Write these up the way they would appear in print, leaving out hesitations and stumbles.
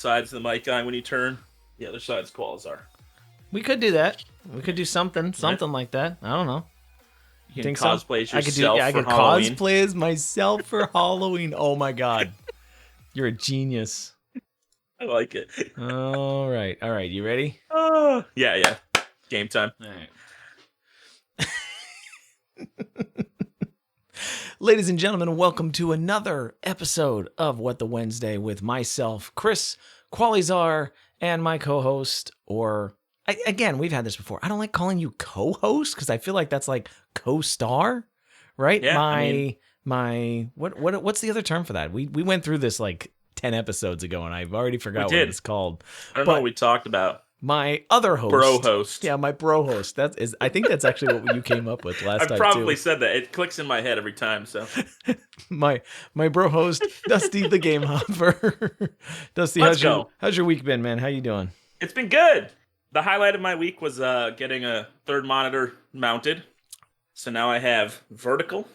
sides of the mic guy when you turn. The other side's Qualizar. We could do that. We could do something like that. I don't know. You think can cosplay so? as yourself I for could Halloween. cosplay as myself for Halloween. Oh my god, you're a genius. I like it. All right. You ready? Yeah. Game time. All right. Ladies and gentlemen, welcome to another episode of What the Wednesday with myself, Chris Qualizar, and my co-host, again, we've had this before. I don't like calling you co-host because I feel like that's like co-star, right? Yeah, What's the other term for that? We went through this like 10 episodes ago, and I've already forgot what it's called. I don't know what we talked about. My other host. Bro host. Yeah, my bro host. I think that's actually what you came up with last time, I probably said that. It clicks in my head every time, so. my bro host, Dusty the Game Hopper. Dusty, how's your week been, man? How you doing? It's been good. The highlight of my week was getting a third monitor mounted. So now I have vertical,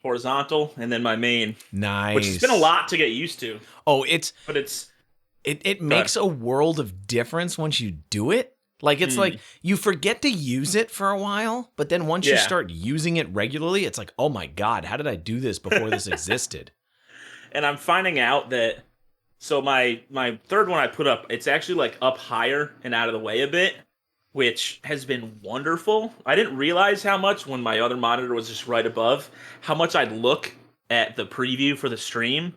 horizontal, and then my main. Nice. Which has been a lot to get used to. Oh, It makes a world of difference once you do it. Like, it's like you forget to use it for a while, but then once you start using it regularly, it's like, oh my God, how did I do this before this existed? And I'm finding out that, so my third one I put up, it's actually like up higher and out of the way a bit, which has been wonderful. I didn't realize how much when my other monitor was just right above, how much I'd look at the preview for the stream,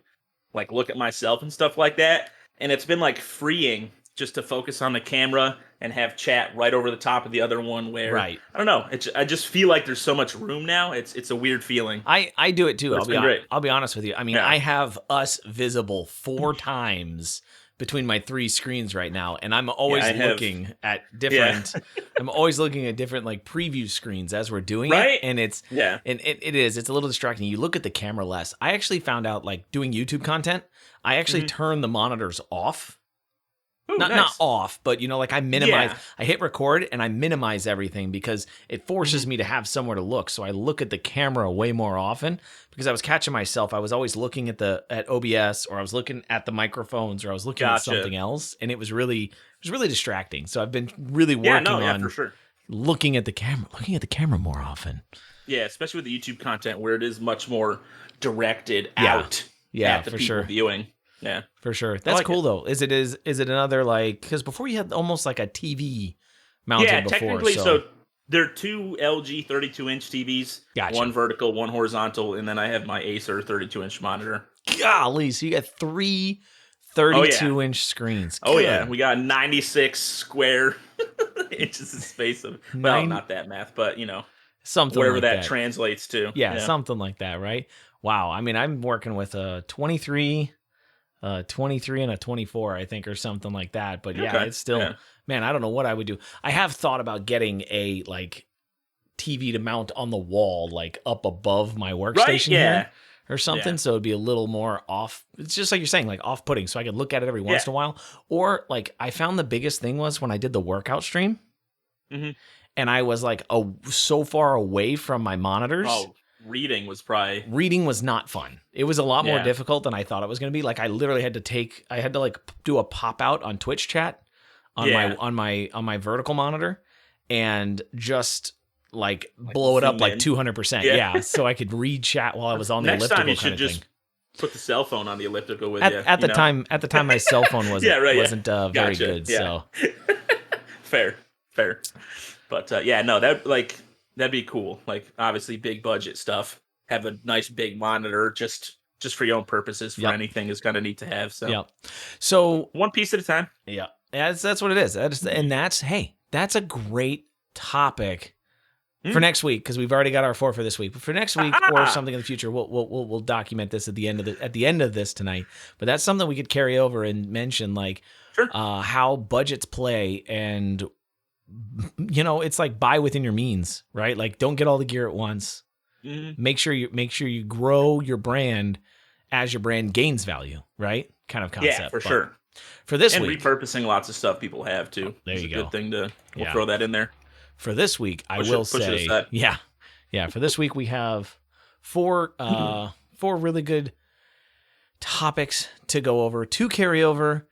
like look at myself and stuff like that. And it's been like freeing just to focus on the camera and have chat right over the top of the other one where, I don't know, I just feel like there's so much room now. It's a weird feeling. I do it too. I'll be honest with you. I mean, I have us visible 4 times between my 3 screens right now, and I'm always looking at different I'm always looking at different like preview screens as we're doing it, and it's a little distracting. You look at the camera less. I actually found out, like, doing YouTube content, I actually turn the monitors off. Ooh, not off, but like I minimize. I hit record and I minimize everything because it forces me to have somewhere to look. So I look at the camera way more often because I was catching myself. I was always looking at OBS, or I was looking at the microphones, or I was looking at something else, and it was really distracting. So I've been really working on for sure. looking at the camera more often. Yeah, especially with the YouTube content where it is much more directed out at the people viewing. Yeah, for sure. That's cool though. Is it another, like, because before you had almost like a TV mounted before? Yeah, technically, so there are 2 LG 32-inch TVs, one vertical, one horizontal, and then I have my Acer 32-inch monitor. Golly, so you got 3 32-inch screens. Oh yeah, we got 96 square inches of space of, well, not that math, but something whatever like that translates to. Yeah, something like that, right? Wow. I mean, I'm working with a 23 and a 24, I think, or something like that. But it's still, man, I don't know what I would do. I have thought about getting a like TV to mount on the wall, like up above my workstation here or something. So it'd be a little more off. It's just like you're saying, like off-putting. So I could look at it every once in a while. Or like I found the biggest thing was when I did the workout stream and I was like so far away from my monitors. Oh. Reading was not fun. It was a lot more difficult than I thought it was going to be. Like I literally had to like do a pop out on Twitch chat on my vertical monitor and just like blow it up like 200%. Yeah, so I could read chat while I was on the elliptical. Next time you should just put the cell phone on the elliptical with you. At the time my cell phone wasn't very good. Yeah. So fair. But that'd be cool. Like, obviously, big budget stuff. Have a nice big monitor just for your own purposes for anything is kind of neat to have. So one piece at a time. Yeah, that's what it is. That's a great topic for next week, because we've already got our 4 for this week. But for next week or something in the future, we'll document this at the end of this tonight. But that's something we could carry over and mention, like how budgets play. And it's like buy within your means, right? Like, don't get all the gear at once. Make sure you grow your brand as your brand gains value, right? Kind of concept. Yeah, for sure. For this week, and repurposing lots of stuff people have too. There you go. Good thing we'll throw that in there. For this week, I will say, for this week we have 4 really good topics to go over, to carry over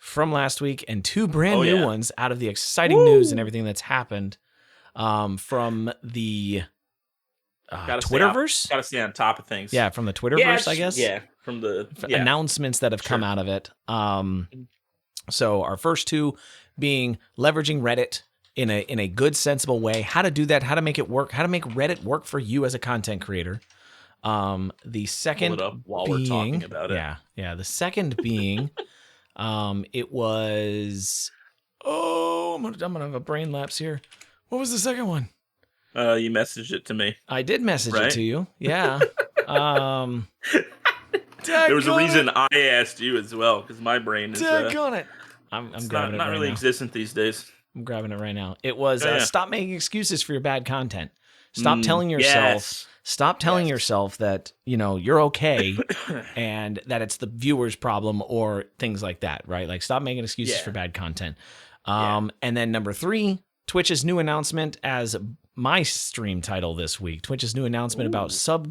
from last week and 2 brand new ones out of the exciting news and everything that's happened from the Twitterverse. Gotta stay on top of things. Yeah, from the Twitterverse, I guess. Yeah, from the announcements that have come out of it. So our first 2 being leveraging Reddit in a good, sensible way. How to do that, how to make it work, how to make Reddit work for you as a content creator. The second pull it up while we're talking about it. Yeah. The second being, it was. Oh, I'm gonna have a brain lapse here. What was the second one? You messaged it to me. I did message it to you. Yeah. There was a reason I asked you as well, because my brain is. On it. I'm grabbing it. Not right really now. Existent these days. I'm grabbing it right now. It was stop making excuses for your bad content. Stop telling yourself. Yes. Stop telling yourself that you're okay, and that it's the viewer's problem or things like that. Right? Like stop making excuses for bad content. And then number 3, Twitch's new announcement as my stream title this week. Twitch's new announcement about sub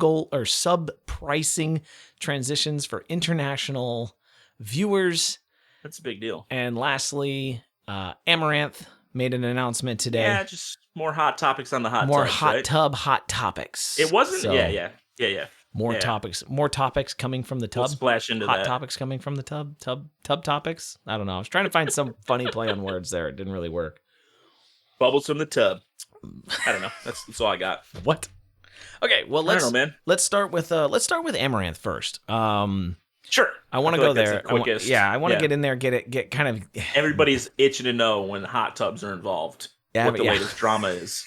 pricing transitions for international viewers. That's a big deal. And lastly, Amaranth made an announcement today. Yeah, just more hot topics on the hot more tubs, hot right? tub hot topics. It wasn't. So, yeah. More topics coming from the tub. We'll splash into hot that. topics coming from the tub topics. I don't know. I was trying to find some funny play on words there. It didn't really work. Bubbles from the tub. I don't know. That's all I got. What? Okay, well I don't know, man. let's start with Amaranth first. Sure. I want to go there. I want to get in there, get kind of. Everybody's itching to know when hot tubs are involved. What the latest drama is.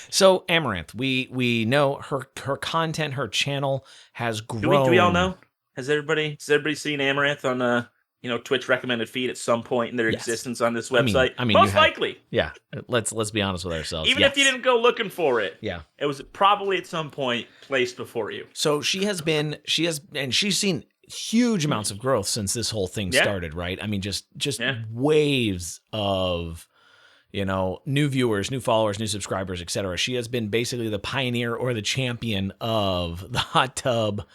So Amaranth, we know her content, her channel has grown. Do we all know? Has everybody seen Amaranth on Twitch recommended feed at some point in their existence on this website? I mean, most likely. Yeah. Let's be honest with ourselves. Even if you didn't go looking for it. Yeah. It was probably at some point placed before you. So she's seen huge amounts of growth since this whole thing started, right? I mean, just waves of new viewers, new followers, new subscribers, etc. She has been basically the pioneer or the champion of the hot tub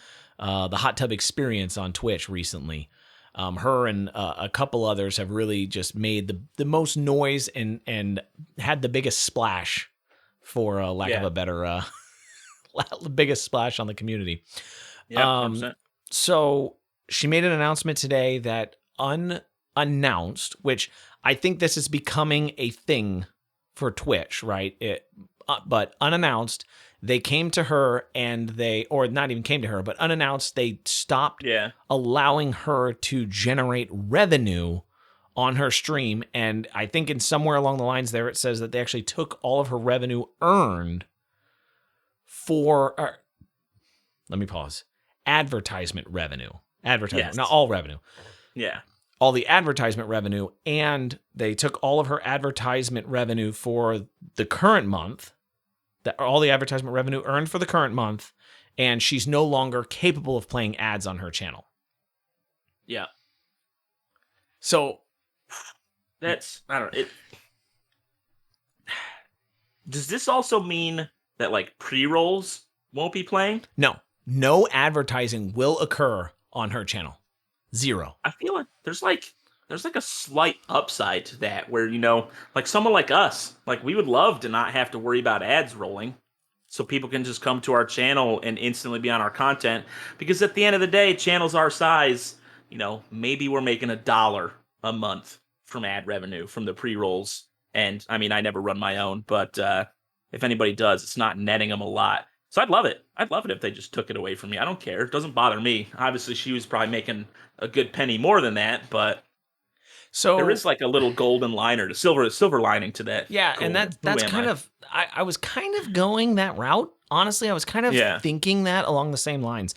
experience on Twitch recently. Her and a couple others have really just made the most noise and had the biggest splash, for lack of a better, biggest splash on the community. Yeah, 100%. So she made an announcement today that unannounced, which I think this is becoming a thing for Twitch, right? But unannounced, they came to her or not even came to her, but unannounced, they stopped allowing her to generate revenue on her stream. And I think in somewhere along the lines there, it says that they actually took all of her revenue earned for, let me pause, advertisement revenue. Not all revenue. Yeah. All the advertisement revenue, and they took all of her advertisement revenue for the current month, all the advertisement revenue earned for the current month, and she's no longer capable of playing ads on her channel. Yeah. So that's, I don't know. Does this also mean that like pre-rolls won't be playing? No advertising will occur on her channel. 0. I feel like there's like a slight upside to that where, like someone like us, like we would love to not have to worry about ads rolling so people can just come to our channel and instantly be on our content. Because at the end of the day, channels our size, maybe we're making $1 a month from ad revenue from the pre-rolls. And I mean, I never run my own, but if anybody does, it's not netting them a lot. So I'd love it. I'd love it if they just took it away from me. I don't care. It doesn't bother me. Obviously, she was probably making a good penny more than that, but so there is like a little golden liner, the silver lining to that. Yeah, and that's kind of I was kind of going that route. Honestly, I was kind of thinking that along the same lines.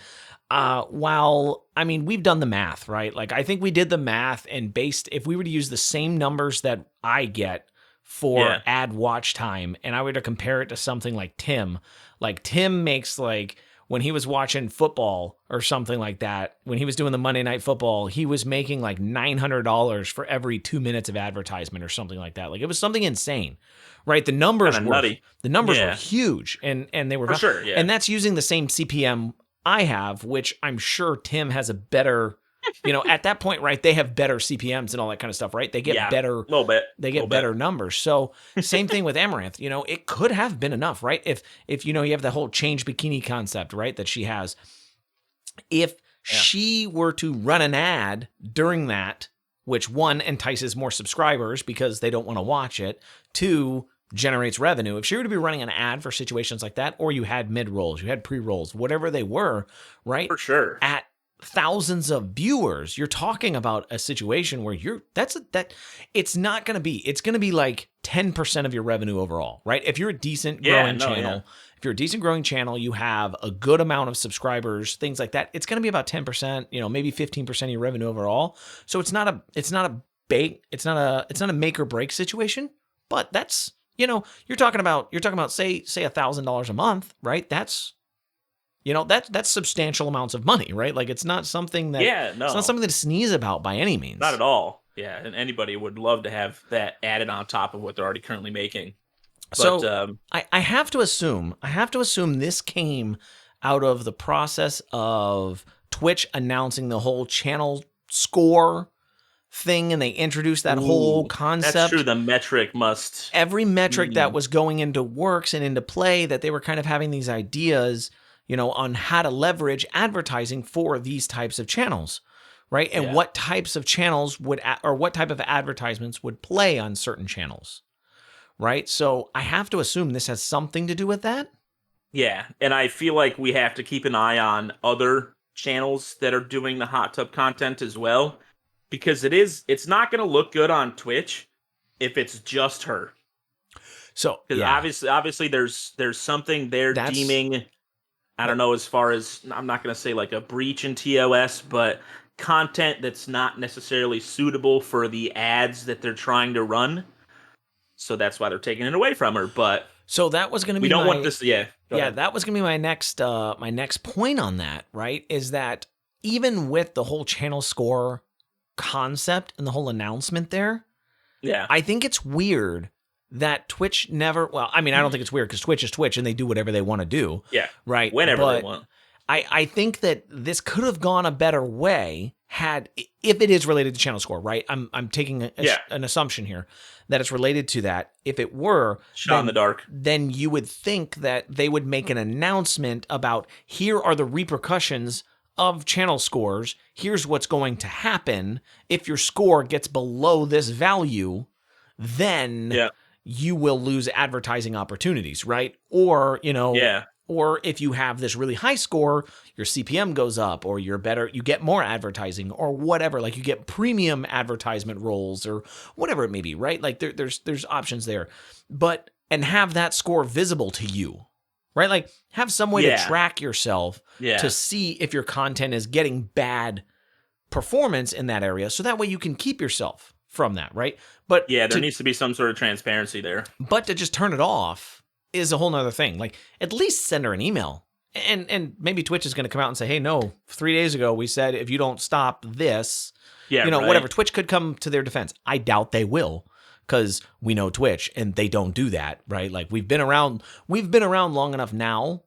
While I mean, we've done the math, right? Like I think we did the math and if we were to use the same numbers that I get for ad watch time, and I were to compare it to something like Tim. Like Tim makes like when he was watching football or something like that, when he was doing the Monday Night Football, he was making like $900 for every 2 minutes of advertisement or something like that. Like it was something insane, right? The numbers were huge, and they were for sure, and that's using the same CPM I have, which I'm sure Tim has a better at that point, right, they have better CPMs and all that kind of stuff, right? They get better, a little bit. They get better numbers. So same thing with Amaranth. It could have been enough, right? If you have the whole change bikini concept, right, that she has. If she were to run an ad during that, which one, entices more subscribers because they don't want to watch it, two, generates revenue. If she were to be running an ad for situations like that, or you had mid-rolls, you had pre-rolls, whatever they were, right? For sure. At thousands of viewers, you're talking about a situation where it's not going to be, it's going to be like 10% of your revenue overall, right? If you're a decent growing channel, if you're a decent growing channel, you have a good amount of subscribers, things like that, it's going to be about 10%, maybe 15% of your revenue overall. So it's not a make or break situation, but that's, you're talking about say $1,000 a month, right? That's substantial amounts of money, right? Like it's not something that it's not something to sneeze about by any means. Not at all. Yeah, and anybody would love to have that added on top of what they're already currently making. But, so I have to assume this came out of the process of Twitch announcing the whole channel score thing, and they introduced that whole concept. That's true. The metric must every metric that was going into works and into play, that they were kind of having these ideas, on how to leverage advertising for these types of channels, right? And what types of channels or what type of advertisements would play on certain channels, right? So I have to assume this has something to do with that. Yeah, and I feel like we have to keep an eye on other channels that are doing the hot tub content as well, because it's not going to look good on Twitch if it's just her. So obviously there's something they're deeming, I don't know, as far as, I'm not going to say like a breach in TOS, but content that's not necessarily suitable for the ads that they're trying to run. So that's why they're taking it away from her. But so that was going to be, we don't want this. That was going to be my next point on that, right? Is that even with the whole channel score concept and the whole announcement there, I think it's weird that Twitch never, I don't think it's weird because Twitch is Twitch and they do whatever they want to do. Yeah. Right. Whenever they want. I think that this could have gone a better way if it is related to channel score, right? I'm taking an assumption here that it's related to that. If it were shot in the dark, then you would think that they would make an announcement about, here are the repercussions of channel scores. Here's what's going to happen if your score gets below this value, then you will lose advertising opportunities, right? Or, or if you have this really high score, your CPM goes up, or you get more advertising, or whatever. Like you get premium advertisement roles, or whatever it may be, right? Like there's options there, and have that score visible to you, right? Like have some way to track yourself to see if your content is getting bad performance in that area, so that way you can keep yourself from that, right? But there needs to be some sort of transparency there. But to just turn it off is a whole nother thing. Like, at least send her an email. And maybe Twitch is going to come out and say, hey, no, 3 days ago we said if you don't stop this, whatever. Twitch could come to their defense. I doubt they will, because we know Twitch and they don't do that, right? Like we've been around long enough now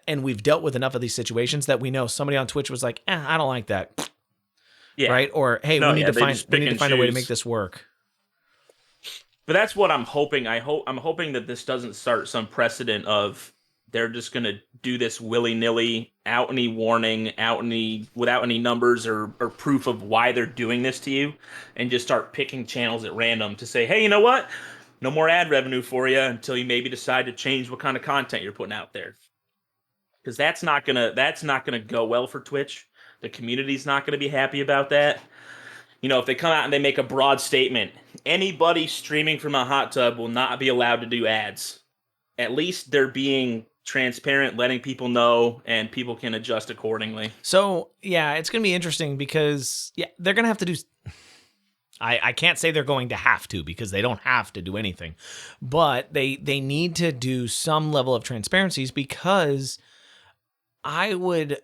and we've dealt with enough of these situations that we know somebody on Twitch was like, I don't like that. Yeah. Right? Or, hey, we need to find a way to make this work. But that's what I'm hoping. I'm hoping that this doesn't start some precedent of they're just going to do this willy-nilly, without any warning, without any numbers or proof of why they're doing this to you, and just start picking channels at random to say, hey, you know what? No more ad revenue for you until you maybe decide to change what kind of content you're putting out there. Because that's not gonna go well for Twitch. The community's not gonna be happy about that. If they come out and they make a broad statement, anybody streaming from a hot tub will not be allowed to do ads. At least they're being transparent, letting people know, and people can adjust accordingly. So, it's going to be interesting because, they're going to have to do... I can't say they're going to have to, because they don't have to do anything. But they need to do some level of transparencies, because I really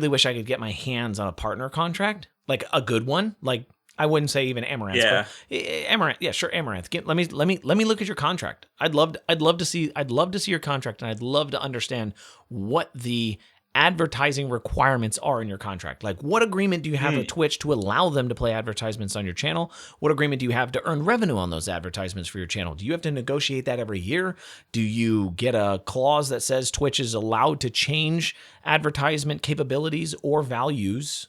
wish I could get my hands on a partner contract. Like a good one, like I wouldn't say even Amaranth. Yeah, but Amaranth. Yeah, sure, Amaranth. Let me look at your contract. I'd love to see your contract, and I'd love to understand what the advertising requirements are in your contract. Like, what agreement do you have with Twitch to allow them to play advertisements on your channel? What agreement do you have to earn revenue on those advertisements for your channel? Do you have to negotiate that every year? Do you get a clause that says Twitch is allowed to change advertisement capabilities or values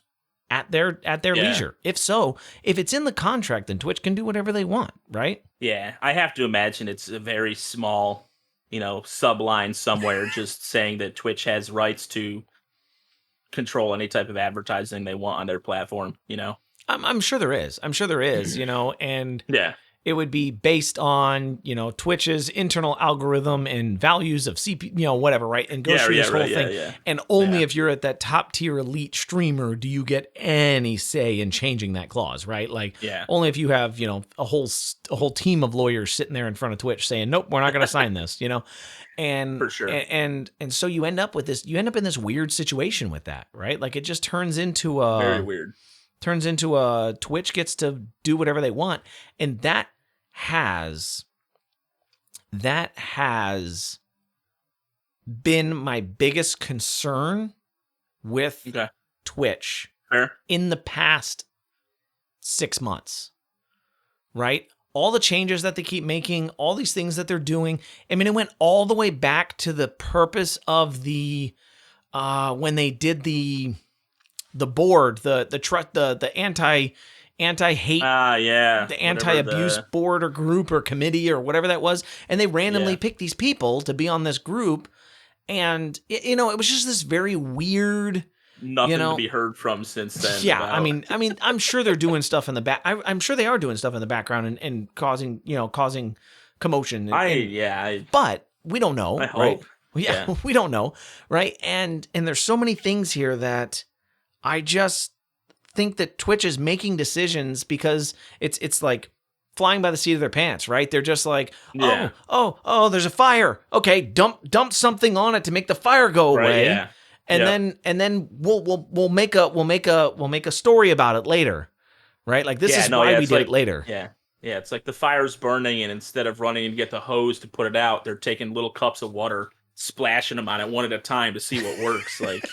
at their leisure? If so, if it's in the contract, then Twitch can do whatever they want, right? Yeah, I have to imagine it's a very small, subline somewhere just saying that Twitch has rights to control any type of advertising they want on their platform, I'm sure there is. I'm sure there is, and yeah. It would be based on, Twitch's internal algorithm and values of CPU, whatever, right? And go through this whole thing. Yeah. And only if you're at that top tier elite streamer do you get any say in changing that clause, right? Like, only if you have, a whole team of lawyers sitting there in front of Twitch saying, nope, we're not going to sign this, And for sure. And so you end up with this. You end up in this weird situation with that, right? Like, it just turns into a very weird. Turns into a Twitch gets to do whatever they want, and that has been my biggest concern with Twitch in the past 6 months, right? All the changes that they keep making, all these things that they're doing. I mean, it went all the way back to the purpose of the when they did the board, the anti-hate, the anti-abuse board or group or committee or whatever that was, and they randomly picked these people to be on this group, and it was just this very weird. Nothing to be heard from since then. Yeah, I mean, I'm sure they're doing stuff in the back. I'm sure they are doing stuff in the background and causing commotion. But we don't know, I right? hope. Yeah, we don't know, right? And there's so many things here that I just think that Twitch is making decisions because it's like flying by the seat of their pants, right? They're just like, oh, there's a fire. Okay, dump something on it to make the fire go away. Yeah. And then we'll make a story about it later, right? Like this is why we did it later. Yeah, it's like the fire's burning, and instead of running to get the hose to put it out, they're taking little cups of water, splashing them on it one at a time to see what works. Like,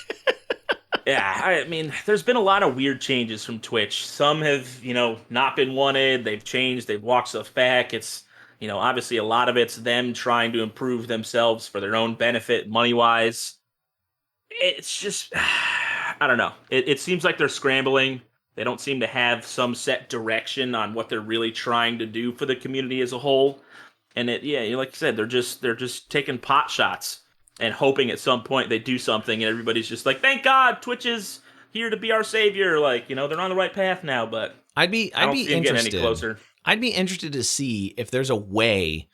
I mean, there's been a lot of weird changes from Twitch. Some have, not been wanted. They've changed. They've walked stuff back. It's, obviously a lot of it's them trying to improve themselves for their own benefit, money-wise. It's just, I don't know. It seems like they're scrambling. They don't seem to have some set direction on what they're really trying to do for the community as a whole. And like you said, they're just taking pot shots and hoping at some point they do something, and everybody's just like, thank God Twitch is here to be our savior. Like, they're on the right path now, but I'd be interested. Any closer. I'd be interested to see if there's a way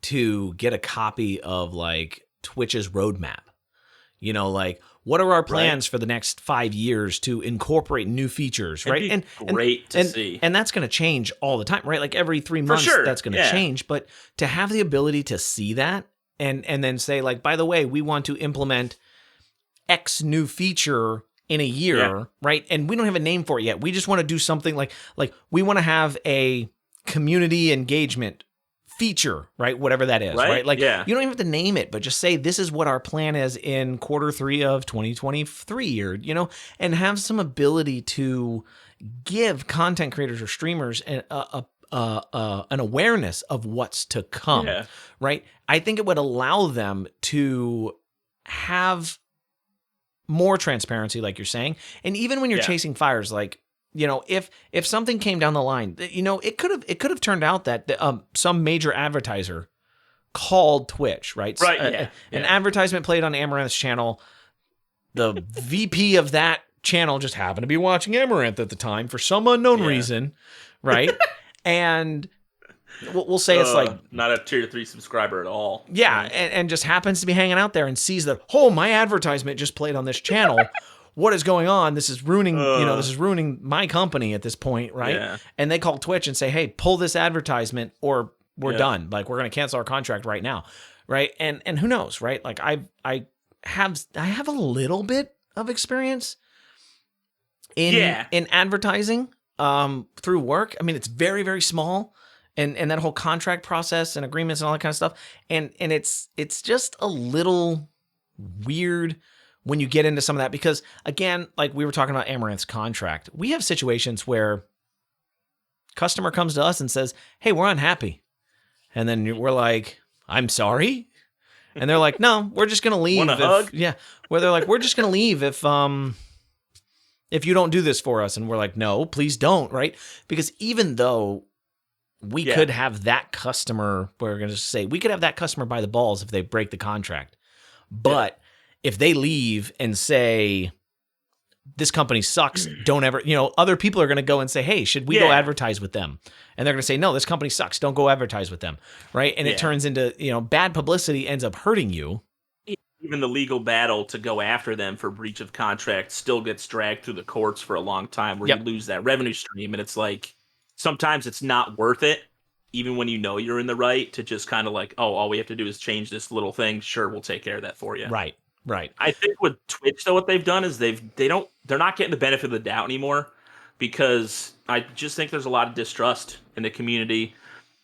to get a copy of like Twitch's roadmap. Like, what are our plans for the next 5 years to incorporate new features, right? It'd be great to see. And that's going to change all the time, right? Like every 3 months, that's going to change. But to have the ability to see that and then say, like, by the way, we want to implement X new feature in a year, right? And we don't have a name for it yet. We just want to do something like we want to have a community engagement feature, right? Whatever that is, right? Like, you don't even have to name it, but just say, this is what our plan is in Q3 of 2023, or, and have some ability to give content creators or streamers an awareness of what's to come, right? I think it would allow them to have more transparency, like you're saying. And even when you're chasing fires, like, if something came down the line, it could have turned out that some major advertiser called Twitch, right? Right. An advertisement played on Amaranth's channel. The VP of that channel just happened to be watching Amaranth at the time for some unknown reason, right? And we'll say it's like not a tier 3 subscriber at all. Yeah, right? and just happens to be hanging out there and sees that, my advertisement just played on this channel. What is going on? This is ruining, this is ruining my company at this point, right? Yeah. And they call Twitch and say, hey, pull this advertisement or we're done. Like, we're going to cancel our contract right now, right? And who knows, right? Like, I have a little bit of experience in advertising through work. I mean, it's very, very small, and that whole contract process and agreements and all that kind of stuff. And it's just a little weird when you get into some of that, because again, like we were talking about Amaranth's contract, we have situations where customer comes to us and says, hey, we're unhappy. And then we're like, I'm sorry. And they're like, no, we're just going to leave. Want a hug? Yeah. Where they're like, we're just going to leave if you don't do this for us. And we're like, no, please don't. Right. Because even though we could have that customer, we're going to say we could have that customer by the balls if they break the contract. But if they leave and say, this company sucks, don't ever, other people are going to go and say, hey, should we go advertise with them? And they're going to say, no, this company sucks, don't go advertise with them. Right. And it turns into, bad publicity ends up hurting you. Even the legal battle to go after them for breach of contract still gets dragged through the courts for a long time where you lose that revenue stream. And it's like, sometimes it's not worth it, even when you're in the right, to just kind of like, oh, all we have to do is change this little thing. Sure, we'll take care of that for you. Right. I think with Twitch, though, what they've done is they're not getting the benefit of the doubt anymore, because I just think there's a lot of distrust in the community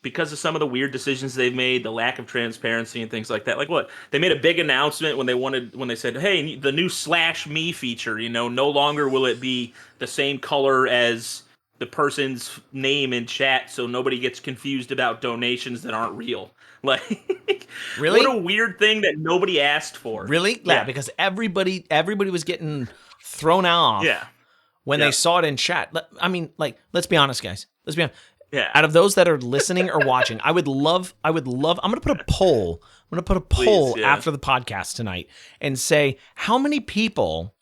because of some of the weird decisions they've made, the lack of transparency and things like that. Like what? They made a big announcement when they said, hey, the new /me feature, no longer will it be the same color as the person's name in chat, so nobody gets confused about donations that aren't real. Like, really? What a weird thing that nobody asked for. Really? Yeah, because everybody was getting thrown off when they saw it in chat. I mean, like, let's be honest, guys. Let's be honest. Yeah. Out of those that are listening or watching, I'm going to put a poll. Please, after the podcast tonight and say how many people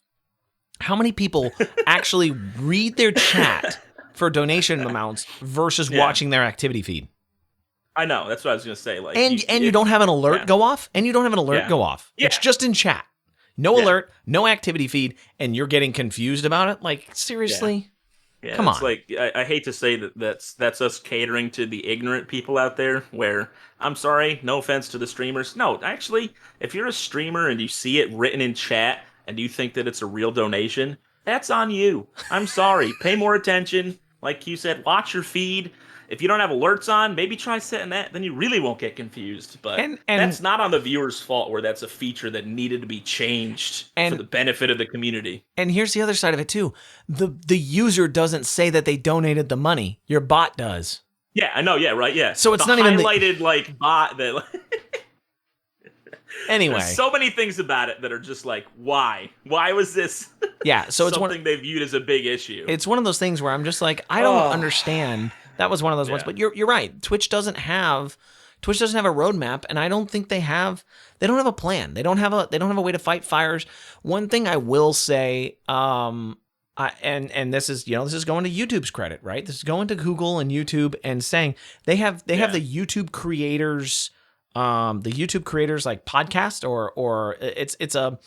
actually read their chat for donation amounts versus watching their activity feed. I know, that's what I was going to say. Like, you don't have an alert go off, go off. Yeah. It's just in chat. No alert, no activity feed, and you're getting confused about it? Like, seriously? Yeah, come on. It's like, I hate to say that's us catering to the ignorant people out there, where, I'm sorry, no offense to the streamers. No, actually, if you're a streamer and you see it written in chat and you think that it's a real donation, that's on you. I'm sorry. Pay more attention. Like you said, watch your feed. If you don't have alerts on, maybe try setting that. Then you really won't get confused. But that's not on the viewer's fault, where that's a feature that needed to be changed for the benefit of the community. And here's the other side of it too: the user doesn't say that they donated the money. Your bot does. Yeah, I know. Yeah, right. Yeah. So it's not highlighted even like bot that. Anyway, there's so many things about it that are just like, why? Why was this? Yeah, so it's something they viewed as a big issue. It's one of those things where I'm just like, I don't understand. That was one of those ones, but you're right. Twitch doesn't have a roadmap, and I don't think they don't have a plan. They don't have a way to fight fires. One thing I will say, and this is going to YouTube's credit, right? This is going to Google and YouTube and saying they have the YouTube creators. The YouTube creators like podcast or it's a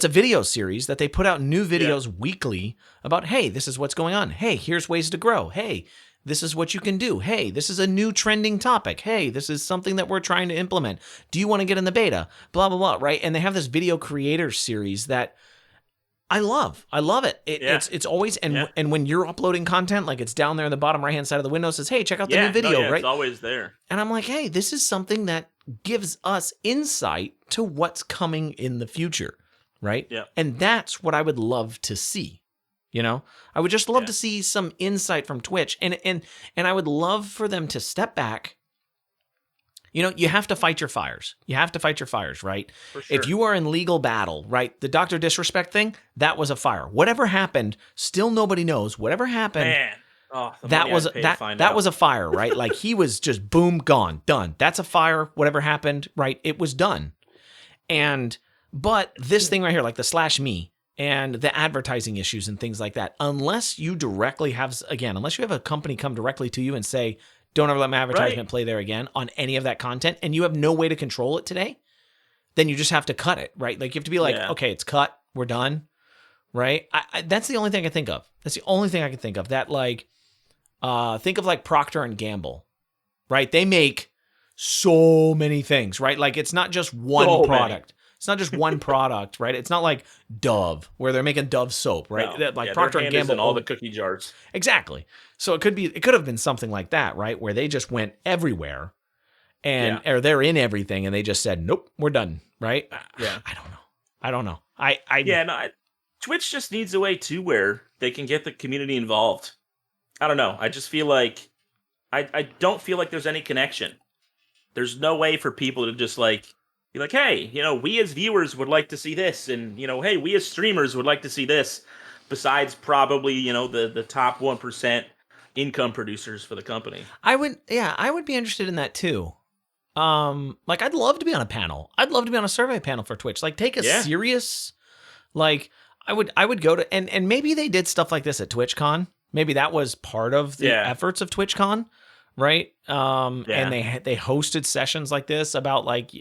video series that they put out new videos weekly about, hey, this is what's going on. Hey, here's ways to grow. Hey, this is what you can do. Hey, this is a new trending topic. Hey, this is something that we're trying to implement. Do you want to get in the beta? Blah, blah, blah, right? And they have this video creators series that I love. I love it. It's always, and when you're uploading content, like it's down there in the bottom right-hand side of the window, says, hey, check out the new video, right? It's always there. And I'm like, hey, this is something that gives us insight to what's coming in the future, right? Yeah. And that's what I would love to see. I would just love to see some insight from Twitch, and I would love for them to step back. You have to fight your fires. Right? For sure. If you are in legal battle, right? The Dr. Disrespect thing, that was a fire. Whatever happened, still nobody knows. Whatever happened, man. That was a fire, right? Like he was just boom, gone, done. That's a fire. Whatever happened, right? It was done. But this thing right here, like the /me and the advertising issues and things like that, unless you have a company come directly to you and say, don't ever let my advertisement play there again on any of that content, and you have no way to control it today, then you just have to cut it, right? Like you have to be like, okay, it's cut, we're done, right? That's the only thing I can think of. That like, think of like Procter and Gamble, right? They make so many things, right? Like it's not just one product. It's not just one product, right? It's not like Dove, where they're making Dove soap, right? No. Like Procter and Gamble, in all the cookie jars. Exactly. So it could have been something like that, right? Where they just went everywhere, or they're in everything, and they just said, "Nope, we're done." Right? Yeah. I don't know. I don't know. Twitch just needs a way too where they can get the community involved. I don't know. I just feel like I don't feel like there's any connection. There's no way for people to just like be like, hey, we as viewers would like to see this, and hey, we as streamers would like to see this. Besides, probably the top 1% income producers for the company. I would be interested in that too. Like I'd love to be on a panel. I'd love to be on a survey panel for Twitch. Like take a serious, like I would go to, and maybe they did stuff like this at TwitchCon. Maybe that was part of the efforts of TwitchCon, right? And they hosted sessions like this about like,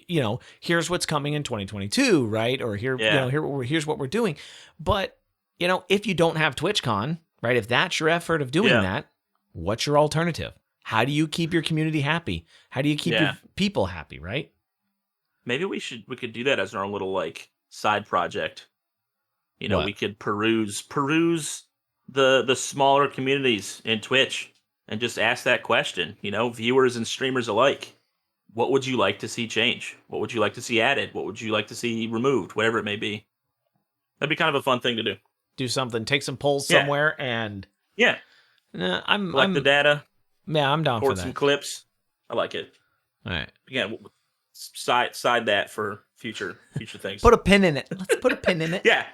here's what's coming in 2022, right? Or here's what we're doing. But, if you don't have TwitchCon, right? If that's your effort of doing that, what's your alternative? How do you keep your community happy? How do you keep your people happy, right? Maybe we could do that as our own little like side project. We could peruse the smaller communities in Twitch and just ask that question, viewers and streamers alike. What would you like to see change? What would you like to see added? What would you like to see removed? Whatever it may be. That'd be kind of a fun thing to do. Do something, take some polls somewhere and I'm collect the data. Yeah, I'm down for that. Record some clips. I like it. All right. Again, side that for future things. Put a pin in it. Let's put a pin in it. Yeah.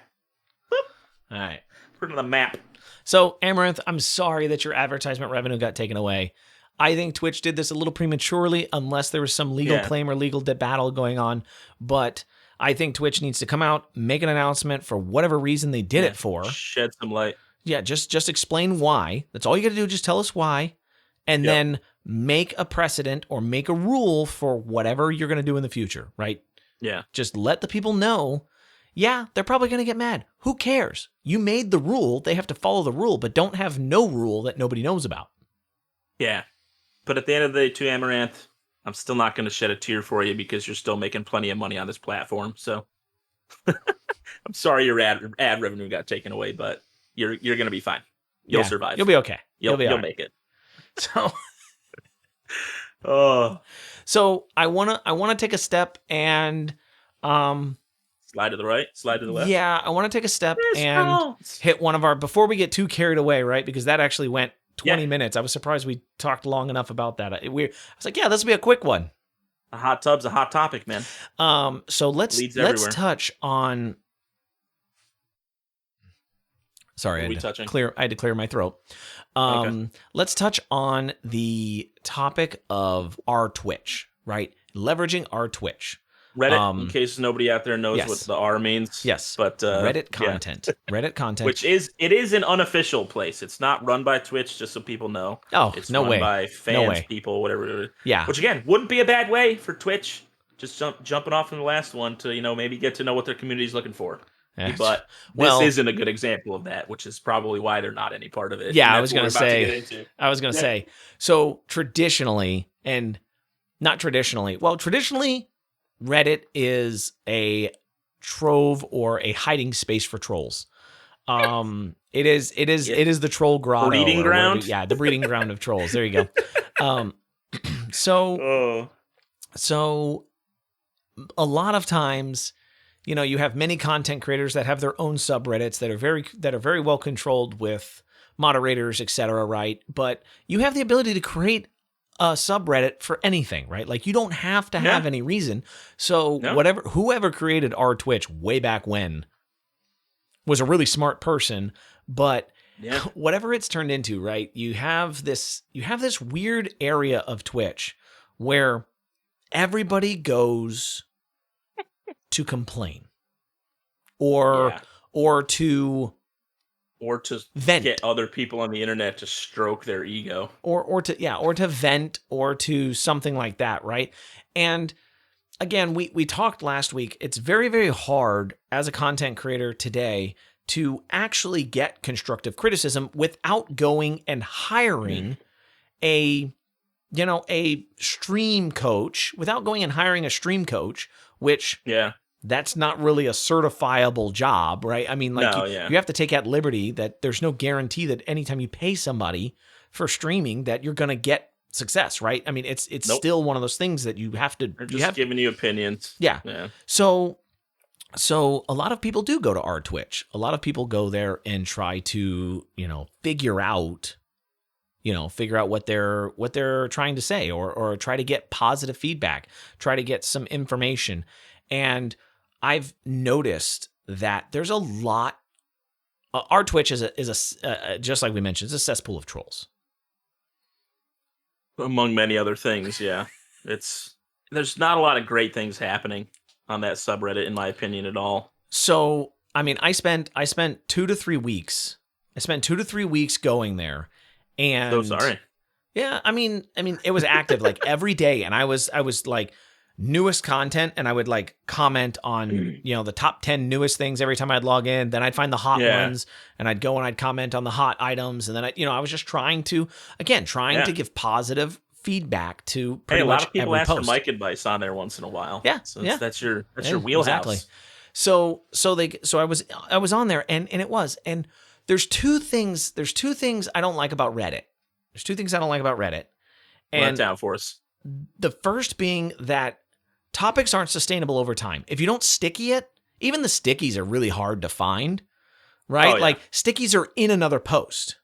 All right. Put it on the map. So, Amouranth, I'm sorry that your advertisement revenue got taken away. I think Twitch did this a little prematurely unless there was some legal claim or legal battle going on. But I think Twitch needs to come out, make an announcement for whatever reason they did it for. Shed some light. Yeah, just explain why. That's all you got to do. Just tell us why. And then make a precedent or make a rule for whatever you're going to do in the future, right? Yeah. Just let the people know. Yeah, they're probably going to get mad. Who cares? You made the rule. They have to follow the rule, but don't have no rule that nobody knows about. Yeah. But at the end of the day, too, Amouranth, I'm still not going to shed a tear for you because you're still making plenty of money on this platform. So I'm sorry your ad revenue got taken away, but you're going to be fine. You'll survive. You'll be okay. You'll make it. So I wanna take a step and slide to the right, slide to the left. Yeah, I want to take a step and hit one of our before we get too carried away, right? Because that actually went 20 minutes. I was surprised we talked long enough about that. I was like, yeah, this will be a quick one. A hot tub's a hot topic, man. So let's touch on. Sorry, I had to clear my throat. Let's touch on the topic of our Twitch, right? Leveraging our Twitch. Reddit, in case nobody out there knows what the R means. Yes, but Reddit content. Reddit content. Which it is an unofficial place. It's not run by Twitch, just so people know. Oh, it's no run way. by fans, people, whatever. Yeah. Which again wouldn't be a bad way for Twitch. Just jumping off from the last one to maybe get to know what their community is looking for. Yes. But this isn't a good example of that, which is probably why they're not any part of it. Yeah, I was going to say. So traditionally, Reddit is a trove or a hiding space for trolls. It is the troll grotto. Breeding ground? The breeding ground of trolls. There you go. So a lot of times, you have many content creators that have their own subreddits that are very well controlled with moderators, etc., right? But you have the ability to create a subreddit for anything, right? Like you don't have to have any reason. So whoever created our Twitch way back when was a really smart person, but whatever it's turned into, right? You have this weird area of Twitch where everybody goes to complain or to vent, get other people on the internet to stroke their ego, or to vent, or to something like that, right? And again, we talked last week. It's very, very hard as a content creator today to actually get constructive criticism without going and hiring a stream coach, which that's not really a certifiable job, right? I mean, you have to take at liberty that there's no guarantee that anytime you pay somebody for streaming that you're going to get success, right? I mean, it's still one of those things that you have to. They're just giving you opinions. Yeah. So So a lot of people do go to our Twitch. A lot of people go there and try to, figure out what they're trying to say, or try to get positive feedback, try to get some information. And I've noticed that there's a lot. Our Twitch is a just like we mentioned, it's a cesspool of trolls, among many other things. Yeah, there's not a lot of great things happening on that subreddit, in my opinion, at all. So I mean, I spent 2 to 3 weeks. I spent 2 to 3 weeks going there, and so sorry. Yeah, I mean, it was active like every day, and I was like newest content, and I would like comment on the top 10 newest things every time I'd log in. Then I'd find the hot ones, and I'd go and I'd comment on the hot items, and then I was just trying to give positive feedback to pretty much every post. A lot of people ask for mic advice on there once in a while. Yeah, that's your wheelhouse. Exactly. So I was on there, and it was, and there's two things I don't like about Reddit. There's two things I don't like about Reddit. And run it down for us. The first being that topics aren't sustainable over time. If you don't sticky it, even the stickies are really hard to find, right? Oh, yeah. Like stickies are in another post,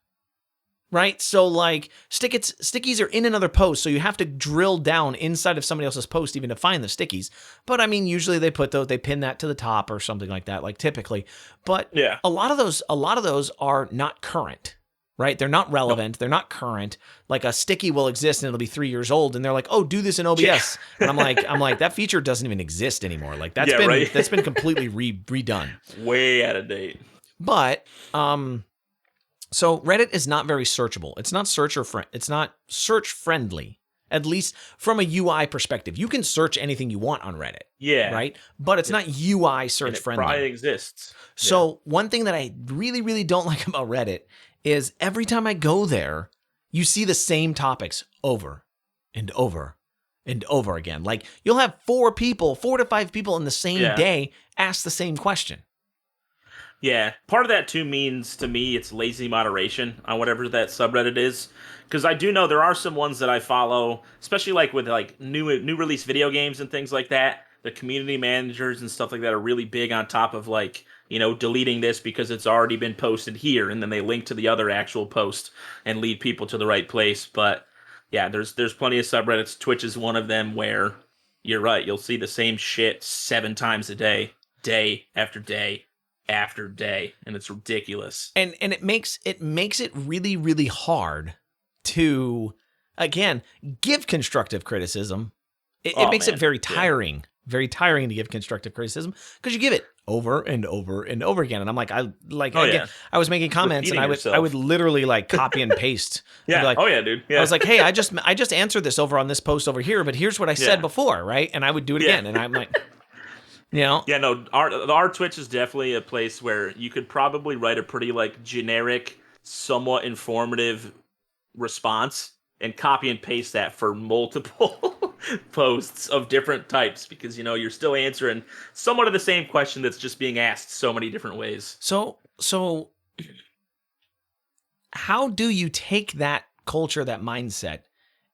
right? So like stickies are in another post, so you have to drill down inside of somebody else's post even to find the stickies. But I mean, usually they pin that to the top or something like that, like typically. But yeah, a lot of those are not current. Right? They're not relevant. Nope. They're not current. Like a sticky will exist and it'll be 3 years old, and they're like, "Oh, do this in OBS." Yeah. And I'm like, that feature doesn't even exist anymore. Like that's been completely redone. Way out of date. But so Reddit is not very searchable. It's not search friendly. At least from a UI perspective, you can search anything you want on Reddit. Yeah. Right? But it's not UI search friendly. It probably exists. So one thing that I really, really don't like about Reddit is every time I go there, you see the same topics over and over and over again. Like you'll have 4 to 5 people in the same day ask the same question. Yeah. Part of that too means to me it's lazy moderation on whatever that subreddit is. Because I do know there are some ones that I follow, especially like with like new release video games and things like that. The community managers and stuff like that are really big on top of like, deleting this because it's already been posted here, and then they link to the other actual post and lead people to the right place. But yeah, there's plenty of subreddits. Twitch is one of them where you're right. You'll see the same shit 7 times a day after day after day, and it's ridiculous. And it makes it really, really hard to, again, give constructive criticism. It makes it very tiring. Yeah. Very tiring to give constructive criticism because you give it over and over and over again. And I'm like, I was making comments and I would literally like copy and paste. Yeah. Like, oh yeah, dude. Yeah. I was like, hey, I just answered this over on this post over here, but here's what I said before, right? And I would do it again. And I'm like, Yeah, no, our Twitch is definitely a place where you could probably write a pretty like generic, somewhat informative response and copy and paste that for multiple posts of different types because, you're still answering somewhat of the same question that's just being asked so many different ways. So how do you take that culture, that mindset,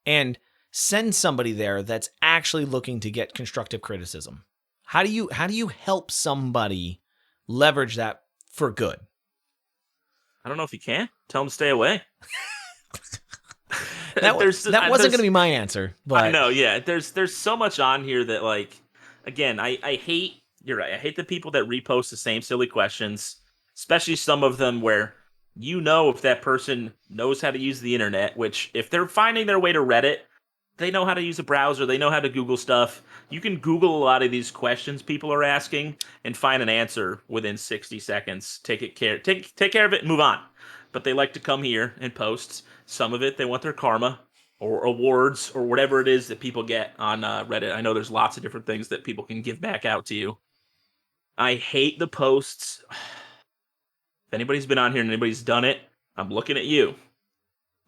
and send somebody there that's actually looking to get constructive criticism? How do you help somebody leverage that for good? I don't know if you can. Tell them to stay away. That wasn't going to be my answer, but I know, yeah. There's so much on here that, like, again, I hate. You're right. I hate the people that repost the same silly questions, especially some of them where if that person knows how to use the internet. Which, if they're finding their way to Reddit, they know how to use a browser. They know how to Google stuff. You can Google a lot of these questions people are asking and find an answer within 60 seconds. Take care of it and move on. But they like to come here and post. Some of it, they want their karma or awards or whatever it is that people get on Reddit. I know there's lots of different things that people can give back out to you. I hate the posts. If anybody's been on here and anybody's done it, I'm looking at you.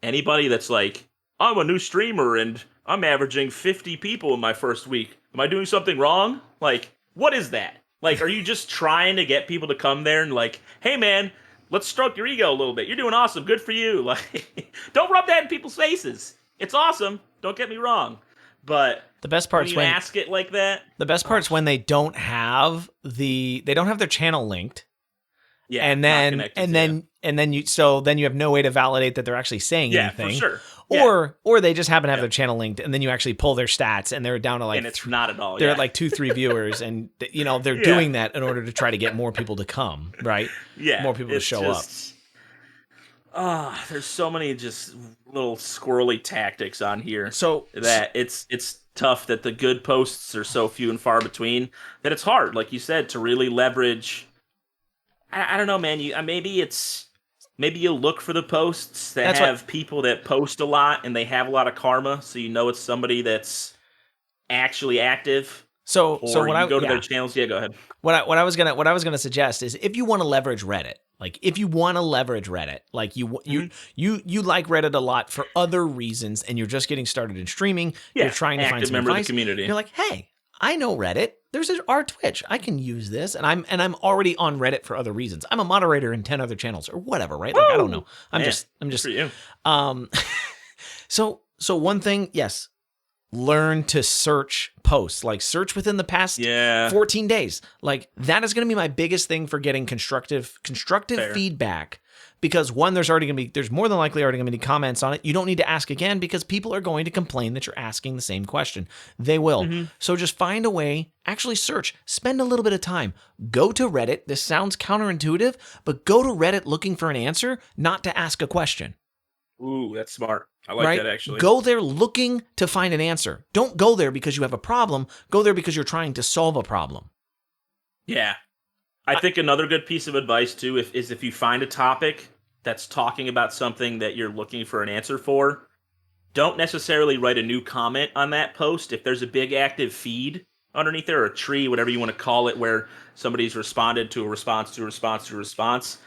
Anybody that's like, I'm a new streamer and I'm averaging 50 people in my first week. Am I doing something wrong? Like, what is that? Like, are you just trying to get people to come there and like, hey man, let's stroke your ego a little bit. You're doing awesome. Good for you. Like, don't rub that in people's faces. It's awesome. Don't get me wrong. But The best when part's you ask it like that. The best part's when they don't have their channel linked. Yeah, and then you have no way to validate that they're actually saying anything. Yeah, for sure. Or they just happen to have their channel linked, and then you actually pull their stats, and they're down to like and it's not at all. They're at like 2-3 viewers, and they're doing that in order to try to get more people to come, right? Yeah, more people to show up. There's so many just little squirrely tactics on here. So that it's tough that the good posts are so few and far between that it's hard, like you said, to really leverage. I don't know, man. Maybe you look for the posts that have people that post a lot and they have a lot of karma, so you know it's somebody that's actually active. So when I go to their channels, go ahead. What I was gonna suggest is if you want to leverage Reddit, like you like Reddit a lot for other reasons, and you're just getting started in streaming, you're trying to find some member advice, of the community. You're like, hey, I know Reddit. There's our Twitch. I can use this, and I'm already on Reddit for other reasons. I'm a moderator in 10 other channels or whatever, right? Like I don't know. I'm just for you. So one thing, yes, learn to search posts. Like search within the past 14 days. Like that is going to be my biggest thing for getting constructive feedback. Because one, there's more than likely already going to be comments on it. You don't need to ask again because people are going to complain that you're asking the same question. They will. Mm-hmm. So just find a way, actually search, spend a little bit of time. Go to Reddit. This sounds counterintuitive, but go to Reddit looking for an answer, not to ask a question. Ooh, that's smart. I like that actually. Go there looking to find an answer. Don't go there because you have a problem. Go there because you're trying to solve a problem. Yeah. I think another good piece of advice, too, is if you find a topic that's talking about something that you're looking for an answer for, don't necessarily write a new comment on that post. If there's a big active feed underneath there, or a tree, whatever you want to call it, where somebody's responded to a response to a response to a response,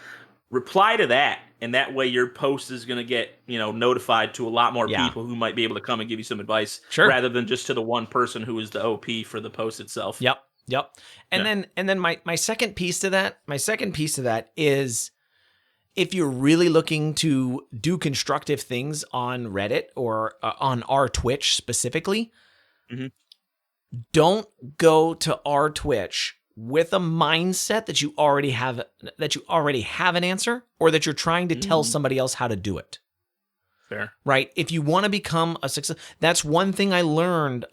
reply to that. And that way your post is going to get, notified to a lot more people who might be able to come and give you some advice, rather than just to the one person who is the OP for the post itself. Yep. And then my second piece to that is if you're really looking to do constructive things on Reddit or on our Twitch specifically, don't go to our Twitch with a mindset that you already have an answer, or that you're trying to tell somebody else how to do it. Fair. Right? If you want to become a success, that's one thing I learned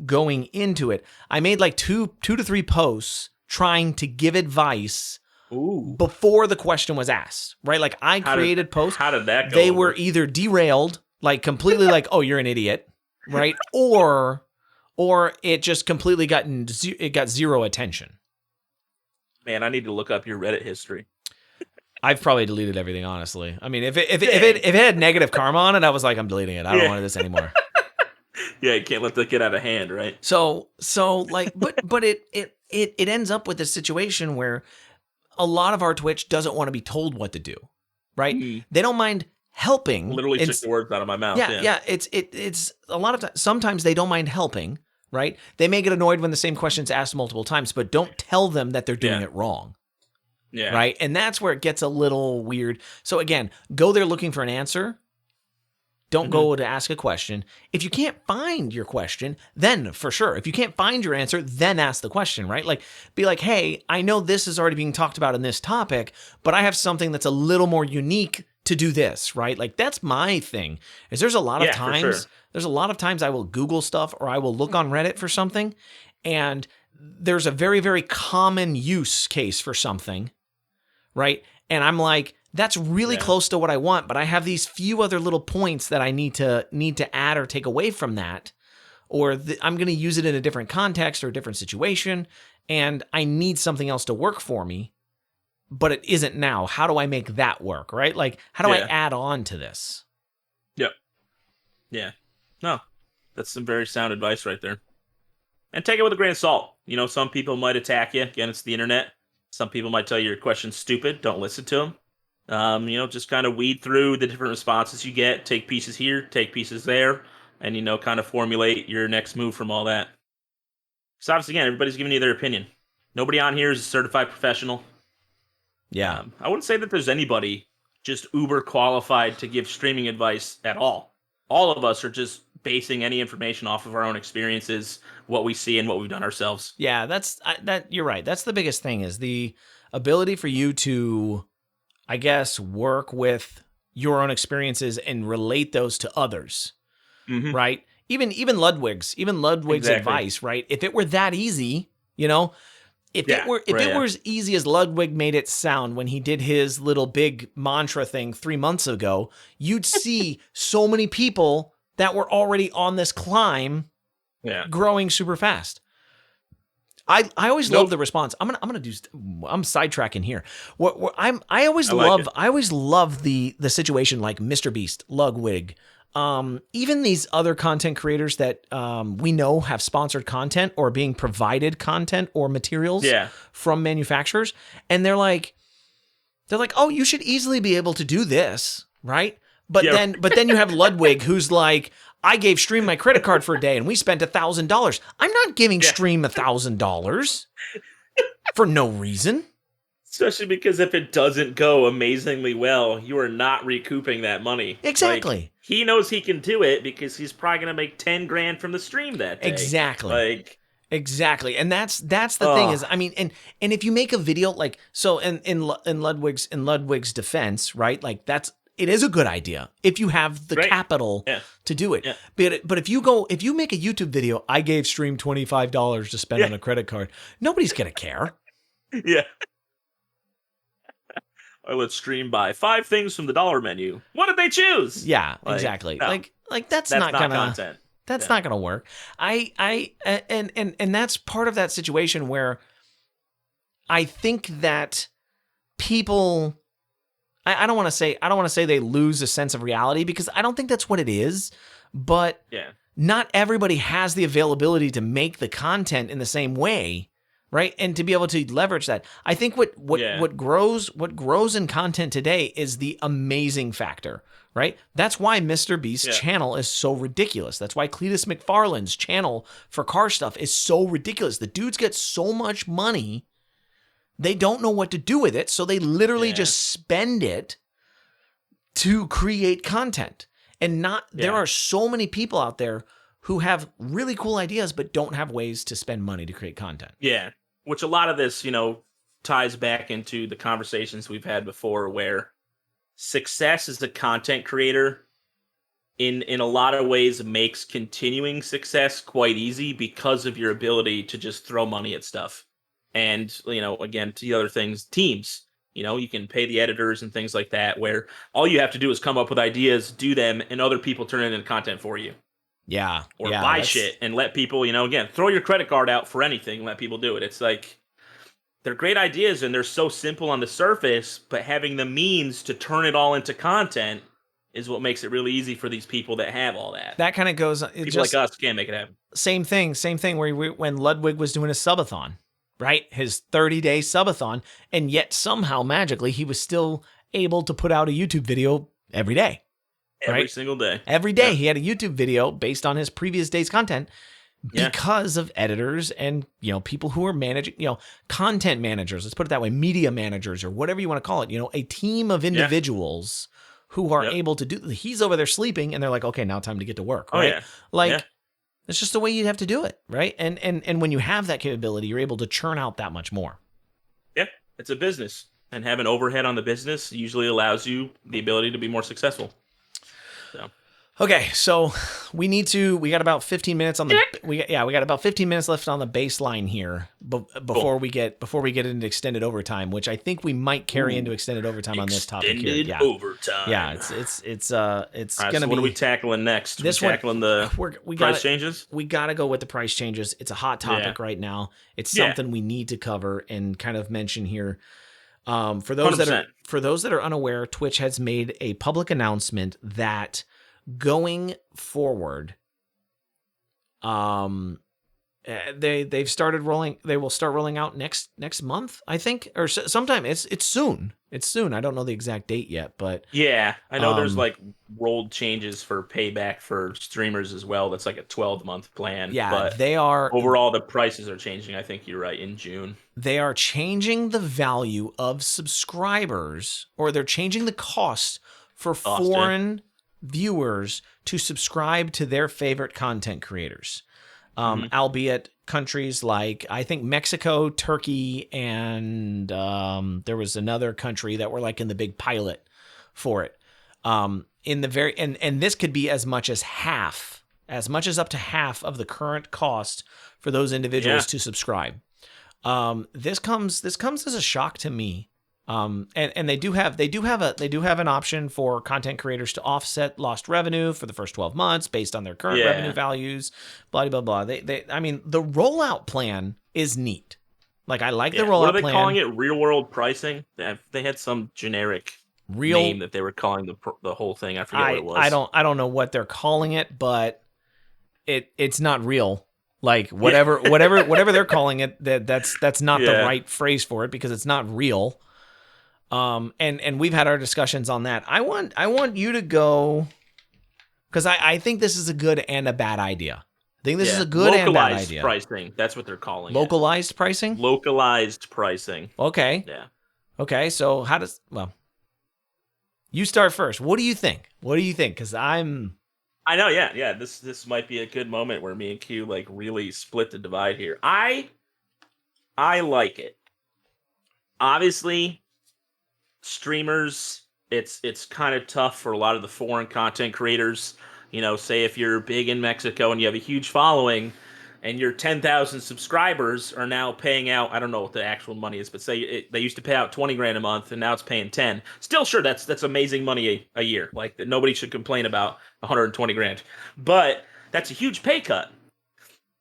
going into it. I made like 2 to 3 posts trying to give advice before the question was asked, right? Like I created posts. How did that go? They were either derailed, like completely like, oh, you're an idiot, right? Or it just completely got zero attention. Man, I need to look up your Reddit history. I've probably deleted everything, honestly. I mean, if it had negative karma on it, I was like, I'm deleting it. I don't want this anymore. Yeah, you can't let that get out of hand, right? So like, but it ends up with this situation where a lot of our Twitch doesn't want to be told what to do, right? Mm. They don't mind helping. Literally took the words out of my mouth. Yeah. It's a lot of times. Sometimes they don't mind helping, right? They may get annoyed when the same question's asked multiple times, but don't tell them that they're doing it wrong. Yeah. Right. And that's where it gets a little weird. So again, go there looking for an answer. Don't go to ask a question. If you can't find your question, then for sure. If you can't find your answer, then ask the question, right? Like, be like, hey, I know this is already being talked about in this topic, but I have something that's a little more unique to do this, right? Like, that's my thing. Is there's a lot of times, there's a lot of times I will Google stuff or I will look on Reddit for something, and there's a very, very common use case for something, right? And I'm like, that's really close to what I want, but I have these few other little points that I need to add or take away from that, or I'm going to use it in a different context or a different situation, and I need something else to work for me, but it isn't now. How do I make that work, right? Like, how do I add on to this? Yep. Yeah. No, that's some very sound advice right there. And take it with a grain of salt. Some people might attack you. Again, it's the internet. Some people might tell you your question's stupid. Don't listen to them. Just kind of weed through the different responses you get, take pieces here, take pieces there, and, kind of formulate your next move from all that. So obviously, again, everybody's giving you their opinion. Nobody on here is a certified professional. Yeah. I wouldn't say that there's anybody just uber qualified to give streaming advice at all. All of us are just basing any information off of our own experiences, what we see and what we've done ourselves. Yeah, that you're right. That's the biggest thing, is the ability for you to, I guess, work with your own experiences and relate those to others. Mm-hmm. Right? Even Ludwig's advice, right? If it were that easy, you know, if it were as easy as Ludwig made it sound when he did his little big mantra thing 3 months ago, you'd see so many people that were already on this climb, growing super fast. I always love the response. I'm sidetracking here. I always love the situation like Mr. Beast, Ludwig, even these other content creators that we know have sponsored content or being provided content or materials from manufacturers, and they're like, oh, you should easily be able to do this, right? But then you have Ludwig, who's like, I gave Stream my credit card for a day and we spent $1,000. I'm not giving Stream $1,000 for no reason. Especially because if it doesn't go amazingly well, you are not recouping that money. Exactly. Like, he knows he can do it because he's probably going to make 10 grand from the stream that day. Exactly. Exactly. And that's the thing is, I mean, and if you make a video like, so in Ludwig's defense, right? Like it is a good idea if you have the capital to do it. Yeah. But if you make a YouTube video, I gave Stream $25 to spend on a credit card, nobody's going to care. Yeah. Or let's Stream buy 5 things from the dollar menu. What did they choose? Yeah, exactly. No. Like that's not gonna content. That's not gonna work. And that's part of that situation where I think that people, I don't want to say they lose a sense of reality, because I don't think that's what it is. But not everybody has the availability to make the content in the same way. Right. And to be able to leverage that, I think what grows in content today is the amazing factor. Right. That's why Mr. Beast's channel is so ridiculous. That's why Cletus McFarlane's channel for car stuff is so ridiculous. The dudes get so much money, they don't know what to do with it. So they literally just spend it to create content. And there are so many people out there who have really cool ideas, but don't have ways to spend money to create content. Yeah. Which a lot of this, ties back into the conversations we've had before, where success as a content creator in a lot of ways makes continuing success quite easy because of your ability to just throw money at stuff. And, again, to the other things, teams, you can pay the editors and things like that, where all you have to do is come up with ideas, do them, and other people turn it into content for you. Yeah. Or buy shit and let people, again, throw your credit card out for anything and let people do it. It's like, they're great ideas and they're so simple on the surface, but having the means to turn it all into content is what makes it really easy for these people that have all that. That kind of goes... People like us can't make it happen. Same thing where when Ludwig was doing a subathon, right? His 30-day subathon, and yet somehow magically he was still able to put out a YouTube video every day. Every single day. Every day he had a YouTube video based on his previous day's content because of editors and, people who are managing, content managers, let's put it that way, media managers or whatever you want to call it, a team of individuals who are able to do, he's over there sleeping and they're like, okay, now time to get to work, right? It's just the way you have to do it, right? And when you have that capability, you're able to churn out that much more. Yeah, it's a business. And having overhead on the business usually allows you the ability to be more successful. Okay, so we got about 15 minutes on we got about 15 minutes left on the baseline here before we get into extended overtime, which I think we might carry into extended overtime on this topic here. Extended overtime. Yeah, it's gonna be. What are we tackling next? Tackling the price changes. We gotta go with the price changes. It's a hot topic right now. It's something we need to cover and kind of mention here. For those 100%. For those that are unaware, Twitch has made a public announcement that going forward, they've started rolling. They will start rolling out next month, I think, or sometime. It's soon. It's soon. I don't know the exact date yet, but yeah, I know there's like rolled changes for payback for streamers as well. That's like a 12-month plan. Yeah, but they are. Overall, the prices are changing. I think you're right. In June, they are changing the value of subscribers, or they're changing the cost for foreign viewers to subscribe to their favorite content creators, albeit countries like, I think, Mexico, Turkey, and there was another country that were like in the big pilot for it. In the very and this could be as much as up to half of the current cost for those individuals to subscribe. This comes as a shock to me. And they do have an option for content creators to offset lost revenue for the first 12 months based on their current revenue values, blah, blah, blah. I mean, the rollout plan is neat. Like, I like the rollout plan. What are they calling it? Real world pricing? They had some generic name that they were calling the whole thing. I forget what it was. I don't know what they're calling it, but it's not real. Like, whatever they're calling it, that's not the right phrase for it, because it's not real. And we've had our discussions on that. I want you to go, because I think this is a good and a bad idea. I think this is a good and bad idea. Localized pricing. That's what they're calling Localized pricing? Localized pricing. Okay. Yeah. Okay, so you start first. What do you think? Because I know, yeah. This might be a good moment where me and Q like really split the divide here. I like it. Obviously, streamers, it's kind of tough for a lot of the foreign content creators. You know, say if you're big in Mexico and you have a huge following, and your 10,000 subscribers are now paying out, I don't know what the actual money is, but say they used to pay out 20 grand a month and now it's paying 10. Still, sure, that's amazing money a year. Like, nobody should complain about 120 grand. But that's a huge pay cut.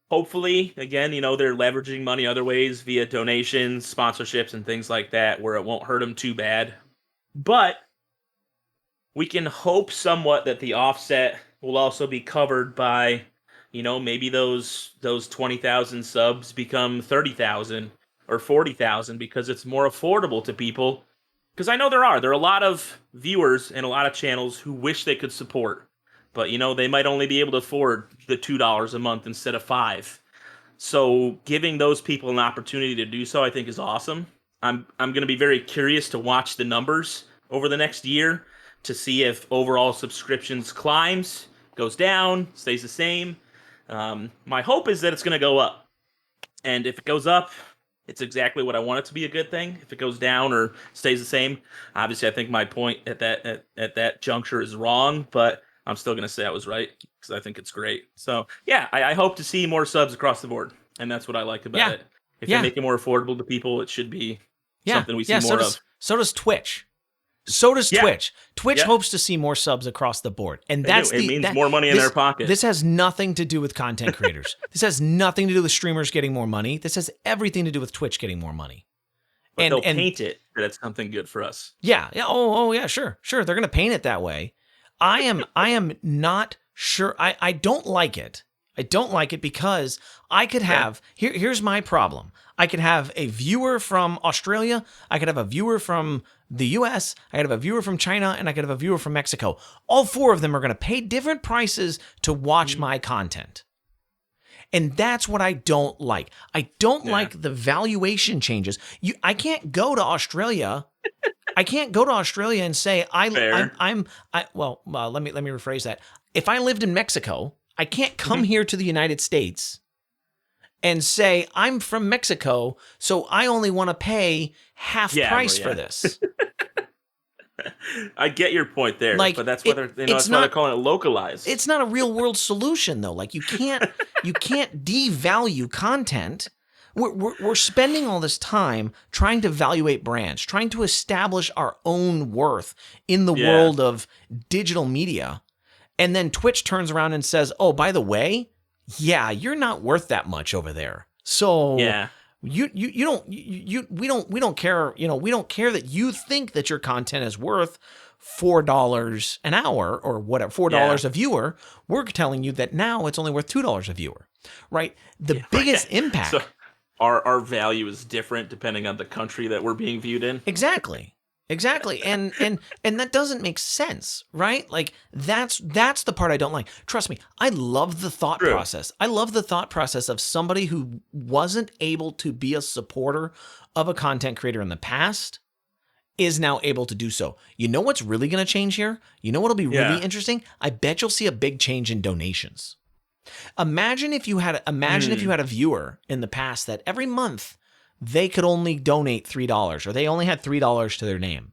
Hopefully, again, you know, they're leveraging money other ways via donations, sponsorships, and things like that, where it won't hurt them too bad. But we can hope somewhat that the offset will also be covered by, you know, maybe those 20,000 subs become 30,000 or 40,000 because it's more affordable to people. Because I know there are a lot of viewers and a lot of channels who wish they could support, but, you know, they might only be able to afford the $2 a month instead of $5. So giving those people an opportunity to do so, I think, is awesome. I'm going to be very curious to watch the numbers over the next year to see if overall subscriptions climbs, goes down, stays the same. My hope is that it's going to go up. And if it goes up, it's exactly what I want it to be, a good thing. If it goes down or stays the same, obviously I think my point at that juncture is wrong, but I'm still going to say I was right because I think it's great. So, yeah, I hope to see more subs across the board, and that's what I like about it. If they make it more affordable to people, it should be something we see more of. So does Twitch. Twitch. Twitch hopes to see more subs across the board, and it means more money in their pocket. This has nothing to do with content creators. This has nothing to do with streamers getting more money. This has everything to do with Twitch getting more money. But they'll paint it that it's something good for us. Yeah. Oh, yeah. Sure. They're going to paint it that way. I am not sure. I don't like it. I don't like it because I could have, here's my problem. I could have a viewer from Australia, I could have a viewer from the US, I could have a viewer from China, and I could have a viewer from Mexico. All four of them are going to pay different prices to watch my content. And that's what I don't like. I don't like the valuation changes. I can't go to Australia. I can't go to Australia and say let me rephrase that. If I lived in Mexico, I can't come here to the United States and say I'm from Mexico, so I only want to pay half price for this. I get your point there, but that's why they're calling it localized. It's not a real world solution though. Like, you can't devalue content. We're spending all this time trying to evaluate brands, trying to establish our own worth in the world of digital media. And then Twitch turns around and says, "Oh, by the way, you're not worth that much over there. So we don't care, we don't care that you think that your content is worth $4 an hour or whatever, $4 a viewer. We're telling you that now it's only worth $2 a viewer." Right? The biggest impact. So our value is different depending on the country that we're being viewed in. Exactly. And that doesn't make sense, right? Like, that's the part I don't like. Trust me, I love the thought process. I love the thought process of somebody who wasn't able to be a supporter of a content creator in the past is now able to do so. You know what's really going to change here? You know what'll be really interesting? I bet you'll see a big change in donations. Imagine if you had a viewer in the past that every month they could only donate $3, or they only had $3 to their name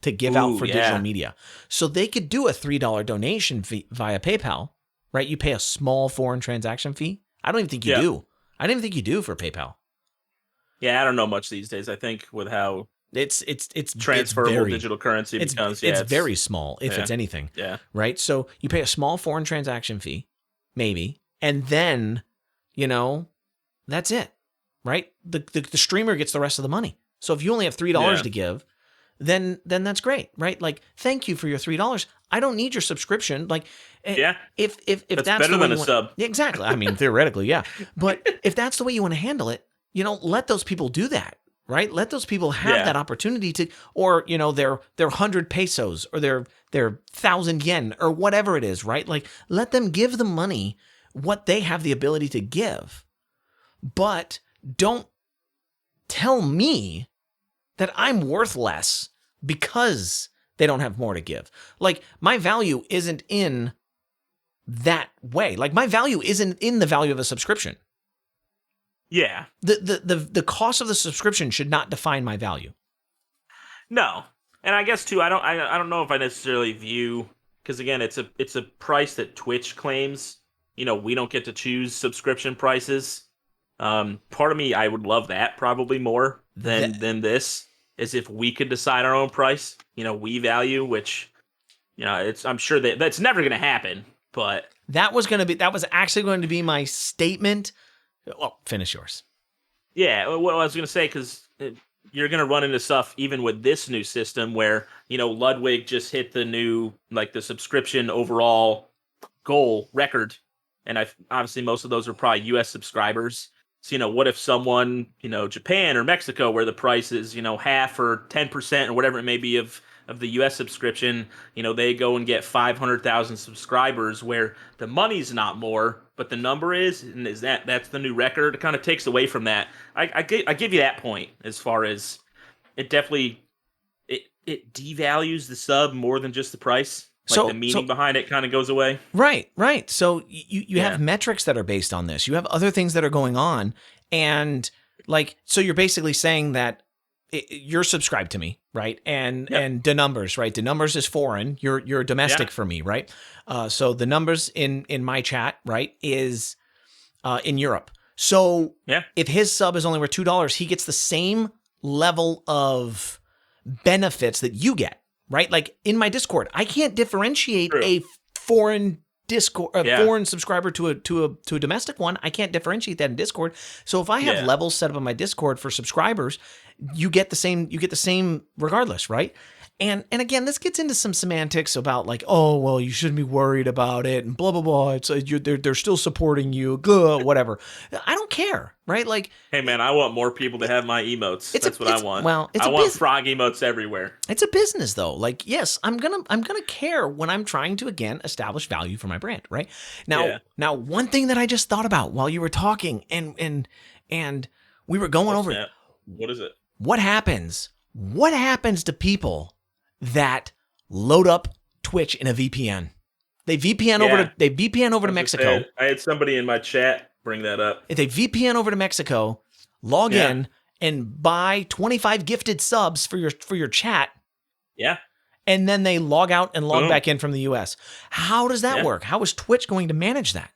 to give out for digital media. So they could do a $3 donation fee via PayPal, right? You pay a small foreign transaction fee. I don't even think you do. I don't even think you do for PayPal. Yeah, I don't know much these days. I think with how it's transferable digital currency becomes. It's very small, if it's anything. Yeah. Right? So you pay a small foreign transaction fee, maybe, and then, that's it. Right? The streamer gets the rest of the money. So if you only have $3 to give, then that's great, right? Like, thank you for your $3. I don't need your subscription. Like, if that's better the way than a sub. Exactly. I mean, theoretically, yeah. But if that's the way you want to handle it, let those people do that, right? Let those people have that opportunity to, or their 100 pesos or their 1,000 yen or whatever it is, right? Like, let them give the money what they have the ability to give, but don't tell me that I'm worth less because they don't have more to give. Like, my value isn't in that way. Like, my value isn't in the value of a subscription. Yeah. The cost of the subscription should not define my value. No. And I guess too, I don't know if I necessarily view, because again, it's a price that Twitch claims. We don't get to choose subscription prices. Part of me, I would love that probably more than this, is if we could decide our own price. We value, which I'm sure that's never going to happen. But that was actually going to be my statement. Well, finish yours. Yeah, what I was going to say, because you're going to run into stuff even with this new system where, Ludwig just hit the new, the subscription overall goal record. And obviously most of those are probably U.S. subscribers. So, what if someone, Japan or Mexico, where the price is, half or 10% or whatever it may be of the U.S. subscription, they go and get 500,000 subscribers where the money's not more, but the number is, and that's the new record. It kind of takes away from that. I give you that point as far as it definitely, it devalues the sub more than just the price. The meaning behind it kind of goes away. Right. So you have metrics that are based on this. You have other things that are going on. And so you're basically saying that you're subscribed to me, right? And the numbers, right? The numbers is foreign. You're domestic for me, right? So the numbers in my chat, right, is in Europe. So if his sub is only worth $2, he gets the same level of benefits that you get. Right? Like, in my Discord, I can't differentiate a foreign foreign subscriber to a domestic one. I can't differentiate that in Discord. So if I have levels set up on my Discord for subscribers, you get the same regardless, right? And again, this gets into some semantics about oh, well, you shouldn't be worried about it and blah blah blah. It's they're still supporting you, whatever. I don't care, right? Hey man, I want more people to have my emotes. That's what I want. Well, I want frog emotes everywhere. It's a business though. Yes, I'm gonna care when I'm trying to again establish value for my brand, right? Now one thing that I just thought about while you were talking and we were going over it. What is it? What happens to people that load up Twitch in a VPN? They VPN over to Mexico. I had somebody in my chat bring that up. If they VPN over to Mexico, log in and buy 25 gifted subs for your chat. Yeah. And then they log out and log back in from the US. How does that work? How is Twitch going to manage that?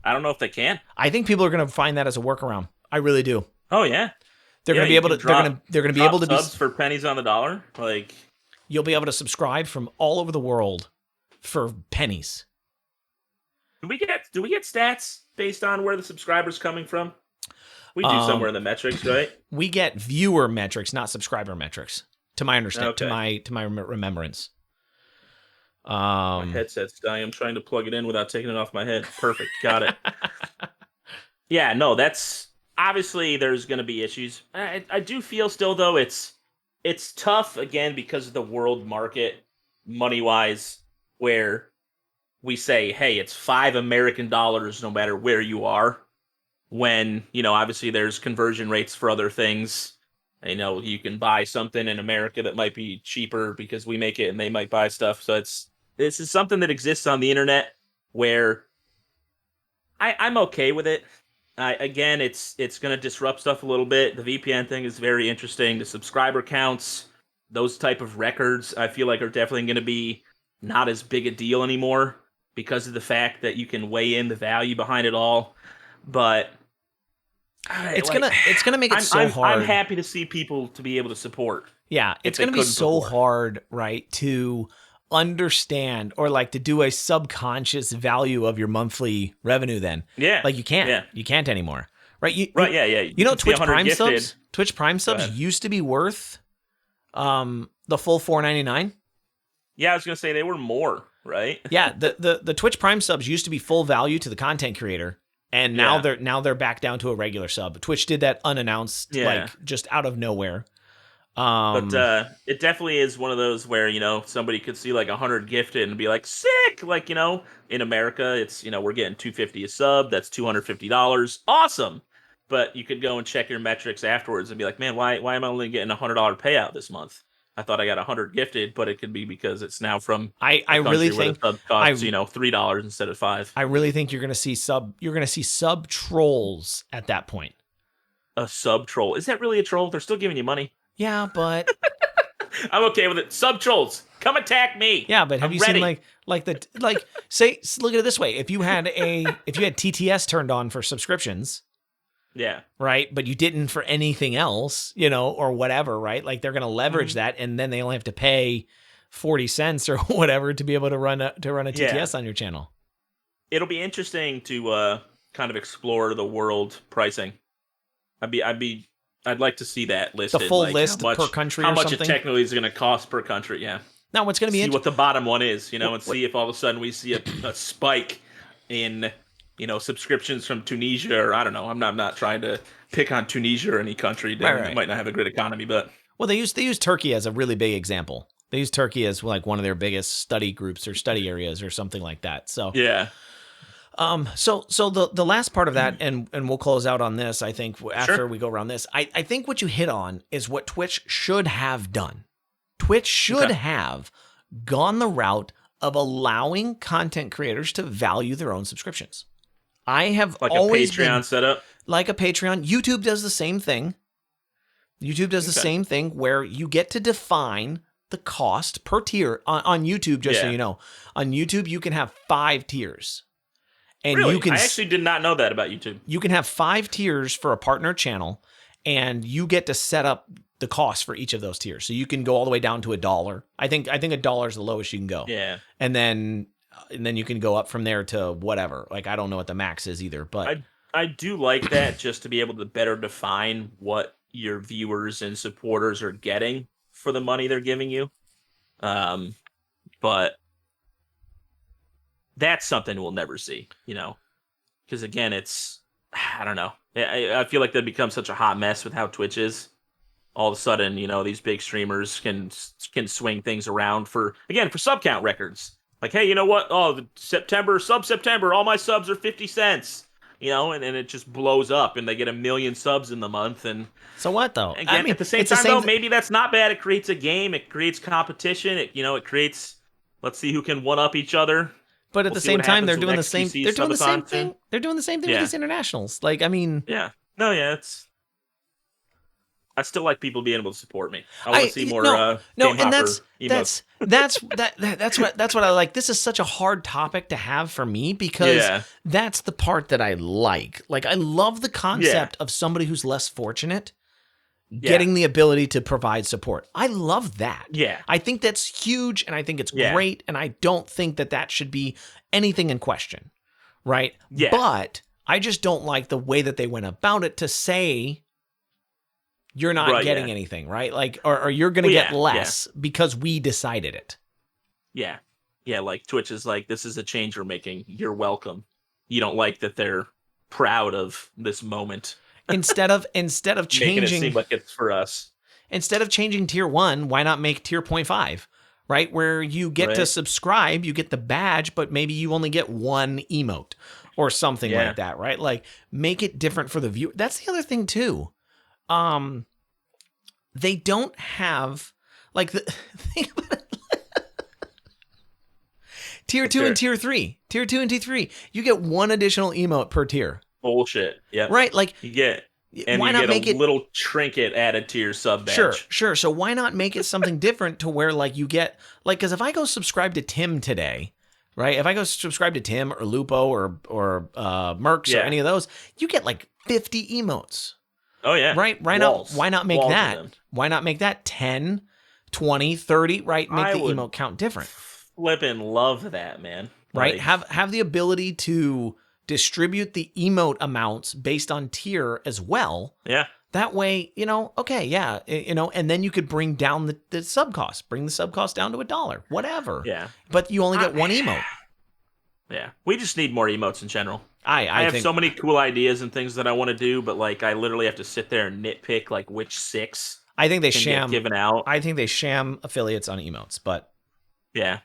I don't know if they can. I think people are going to find that as a workaround. I really do. Oh yeah. They're going to be able to they're going to be able to subs for pennies on the dollar. You'll be able to subscribe from all over the world for pennies. Do we get stats based on where the subscriber's coming from? We do somewhere in the metrics, right? We get viewer metrics, not subscriber metrics, to my understanding, to my remembrance. My headset's dying. I'm trying to plug it in without taking it off my head. Perfect. Got it. Yeah, no, that's obviously there's going to be issues. I do feel still though it's tough again because of the world market money wise, where we say, hey, it's $5 American no matter where you are. When obviously there's conversion rates for other things, You know, you can buy something in America that might be cheaper because we make it and they might buy stuff. So this is something that exists on the internet where I'm okay with it. Again, it's going to disrupt stuff a little bit. The VPN thing is very interesting. The subscriber counts, those type of records, I feel like are definitely going to be not as big a deal anymore because of the fact that you can weigh in the value behind it all. But it's gonna make it hard. I'm happy to see people to be able to support. Yeah, it's gonna be so hard, right, to understand or like to do a subconscious value of your monthly revenue. Then, like you can't anymore, right? You know, Twitch Prime subs used to be worth the full $4.99. Yeah, I was gonna say they were more, right? Yeah, the Twitch Prime subs used to be full value to the content creator. And now they're back down to a regular sub. Twitch did that unannounced, like just out of nowhere. But it definitely is one of those where, you know, somebody could see like 100 gifted and be like, sick. Like, you know, in America, it's, you know, we're getting $250 a sub. That's $250. Awesome. But you could go and check your metrics afterwards and be like, man, why am I only getting a $100 payout this month? I thought I got 100 gifted, but it could be because it's now from I really think the sub costs, you know, $3 instead of $5. I really think you're gonna see sub trolls at that point. A sub troll. Is that really a troll? They're still giving you money. Yeah, but I'm okay with it. Sub trolls, come attack me. Yeah, but have you seen say look at it this way. If you had TTS turned on for subscriptions. Yeah. Right. But you didn't for anything else, you know, or whatever. Right. Like they're going to leverage that and then they only have to pay 40 cents or whatever to be able to run a TTS on your channel. It'll be interesting to kind of explore the world pricing. I'd like to see that listed. The full list per country or something. How much it technically is going to cost per country. Yeah. Now what's going to be see what the bottom one is, you know, and see if all of a sudden we see a spike in, you know, subscriptions from Tunisia, or I don't know. I'm not trying to pick on Tunisia or any country that might not have a great economy, but they use Turkey as a really big example. They use Turkey as like one of their biggest study groups or study areas or something like that. So yeah. So the last part of that, and we'll close out on this, I think, after we go around this. I think what you hit on is what Twitch should have done. Twitch should have gone the route of allowing content creators to value their own subscriptions. I have like always a Patreon setup. Like a Patreon. YouTube does the same thing. YouTube does the same thing where you get to define the cost per tier on YouTube, just so you know. On YouTube, you can have 5 tiers. And really? You can, I actually did not know that about YouTube. You can have 5 tiers for a partner channel, and you get to set up the cost for each of those tiers. So you can go all the way down to $1. I think $1 is the lowest you can go. Yeah. And then you can go up from there to whatever. Like, I don't know what the max is either, but I do like that just to be able to better define what your viewers and supporters are getting for the money they're giving you. But that's something we'll never see, you know, because again, I don't know. I feel like that becomes such a hot mess with how Twitch is. All of a sudden, you know, these big streamers can swing things around for sub count records. Like, hey, you know what? Oh, September, all my subs are 50 cents. You know, and it just blows up, and they get 1 million subs in the month. And so what, though? Again, at the same time, maybe that's not bad. It creates a game. It creates competition. It creates. Let's see who can one up each other. But at the same time, they're doing the same. They're doing the same thing. They're doing the same thing with these internationals. Like, I mean, I still like people being able to support me. I want to see more. And that's what I like. This is such a hard topic to have for me because that's the part that I like. Like, I love the concept of somebody who's less fortunate getting the ability to provide support. I love that. Yeah, I think that's huge, and I think it's great, and I don't think that should be anything in question, right? Yeah. But I just don't like the way that they went about it to say you're not getting anything, right? Like, or you're going to get less because we decided it. Yeah. Yeah, like Twitch is like, this is a change we're making. You're welcome. You don't like that they're proud of this moment. Instead of changing, making it seem like it's for us. Instead of changing tier 1, why not make tier 0.5? Right? Where you get to subscribe, you get the badge, but maybe you only get 1 emote or something like that, right? Like, make it different for the viewer. That's the other thing too. they don't have like the think about it. Tier 2 and tier 3. Tier 2 and tier 3. You get one additional emote per tier. Bullshit. Yeah. Right? Like you get a little trinket added to your sub badge. Sure. So why not make it something different to where like you get like, because if I go subscribe to Tim today, right? If I go subscribe to Tim or Lupo or Mercs or any of those, you get like 50 emotes. Oh yeah. Right? Why not make that? Why not make that 10, 20, 30, right? Make the emote count different. Flippin' love that, man. Right? Have the ability to distribute the emote amounts based on tier as well. Yeah. That way, and then you could bring down the sub cost. Bring the sub cost down to $1, whatever. Yeah. But you only get one emote. Yeah. We just need more emotes in general. I have so many cool ideas and things that I want to do, but like I literally have to sit there and nitpick like which 6 I think they get given out. I think they sham affiliates on emotes, but yeah.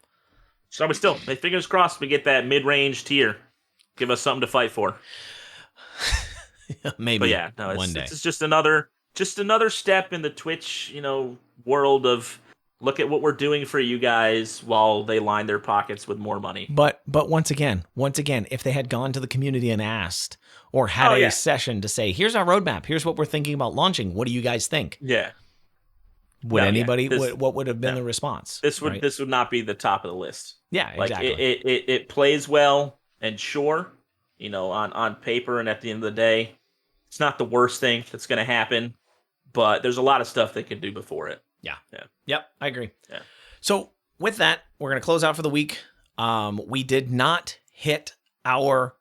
So we still, fingers crossed, we get that mid-range tier. Give us something to fight for. Maybe. But yeah, no, one day. It's just another step in the Twitch, world of look at what we're doing for you guys while they line their pockets with more money. But once again, if they had gone to the community and asked or had a session to say, here's our roadmap, here's what we're thinking about launching, what do you guys think? Yeah. What would have been the response? This would not be the top of the list. Yeah, exactly. Like it plays well and sure, on paper and at the end of the day, it's not the worst thing that's going to happen, but there's a lot of stuff they can do before it. Yeah. Yep, I agree. Yeah. So with that, we're going to close out for the week. We did not hit our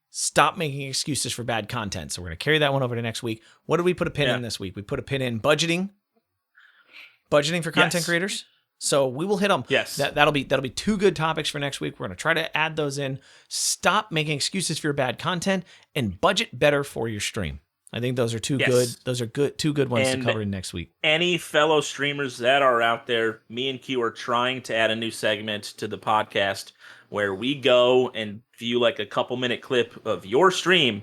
stop making excuses for bad content, so we're going to carry that one over to next week. What did we put a pin in this week? We put a pin in budgeting for content creators. So we will hit them. Yes. That'll be 2 good topics for next week. We're going to try to add those in. Stop making excuses for your bad content and budget better for your stream. I think those are two good ones to cover in next week. Any fellow streamers that are out there, me and Q are trying to add a new segment to the podcast where we go and view like a couple-minute clip of your stream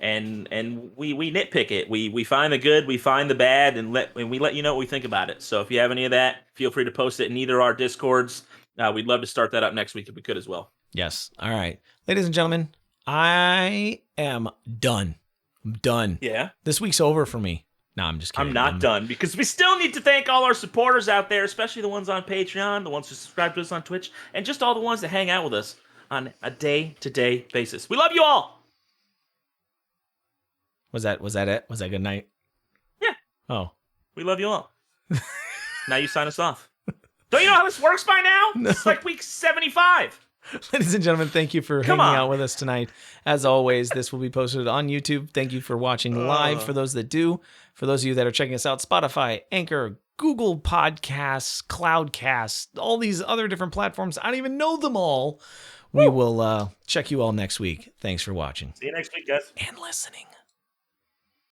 and we nitpick it. We find the good, we find the bad, and we let you know what we think about it. So if you have any of that, feel free to post it in either our Discords. We'd love to start that up next week if we could as well. Yes. All right. Ladies and gentlemen, I am done. I'm done. Yeah. This week's over for me. No, I'm just kidding. I'm not done because we still need to thank all our supporters out there, especially the ones on Patreon, the ones who subscribe to us on Twitch, and just all the ones that hang out with us on a day-to-day basis. We love you all. Was that it? Was that good night? Yeah. Oh. We love you all. Now you sign us off. Don't you know how this works by now? No. It's like week 75. Ladies and gentlemen, thank you for hanging out with us tonight. As always, this will be posted on YouTube. Thank you for watching live for those that do. For those of you that are checking us out, Spotify, Anchor, Google Podcasts, Cloudcast, all these other different platforms. I don't even know them all. We will check you all next week. Thanks for watching. See you next week, guys. And listening.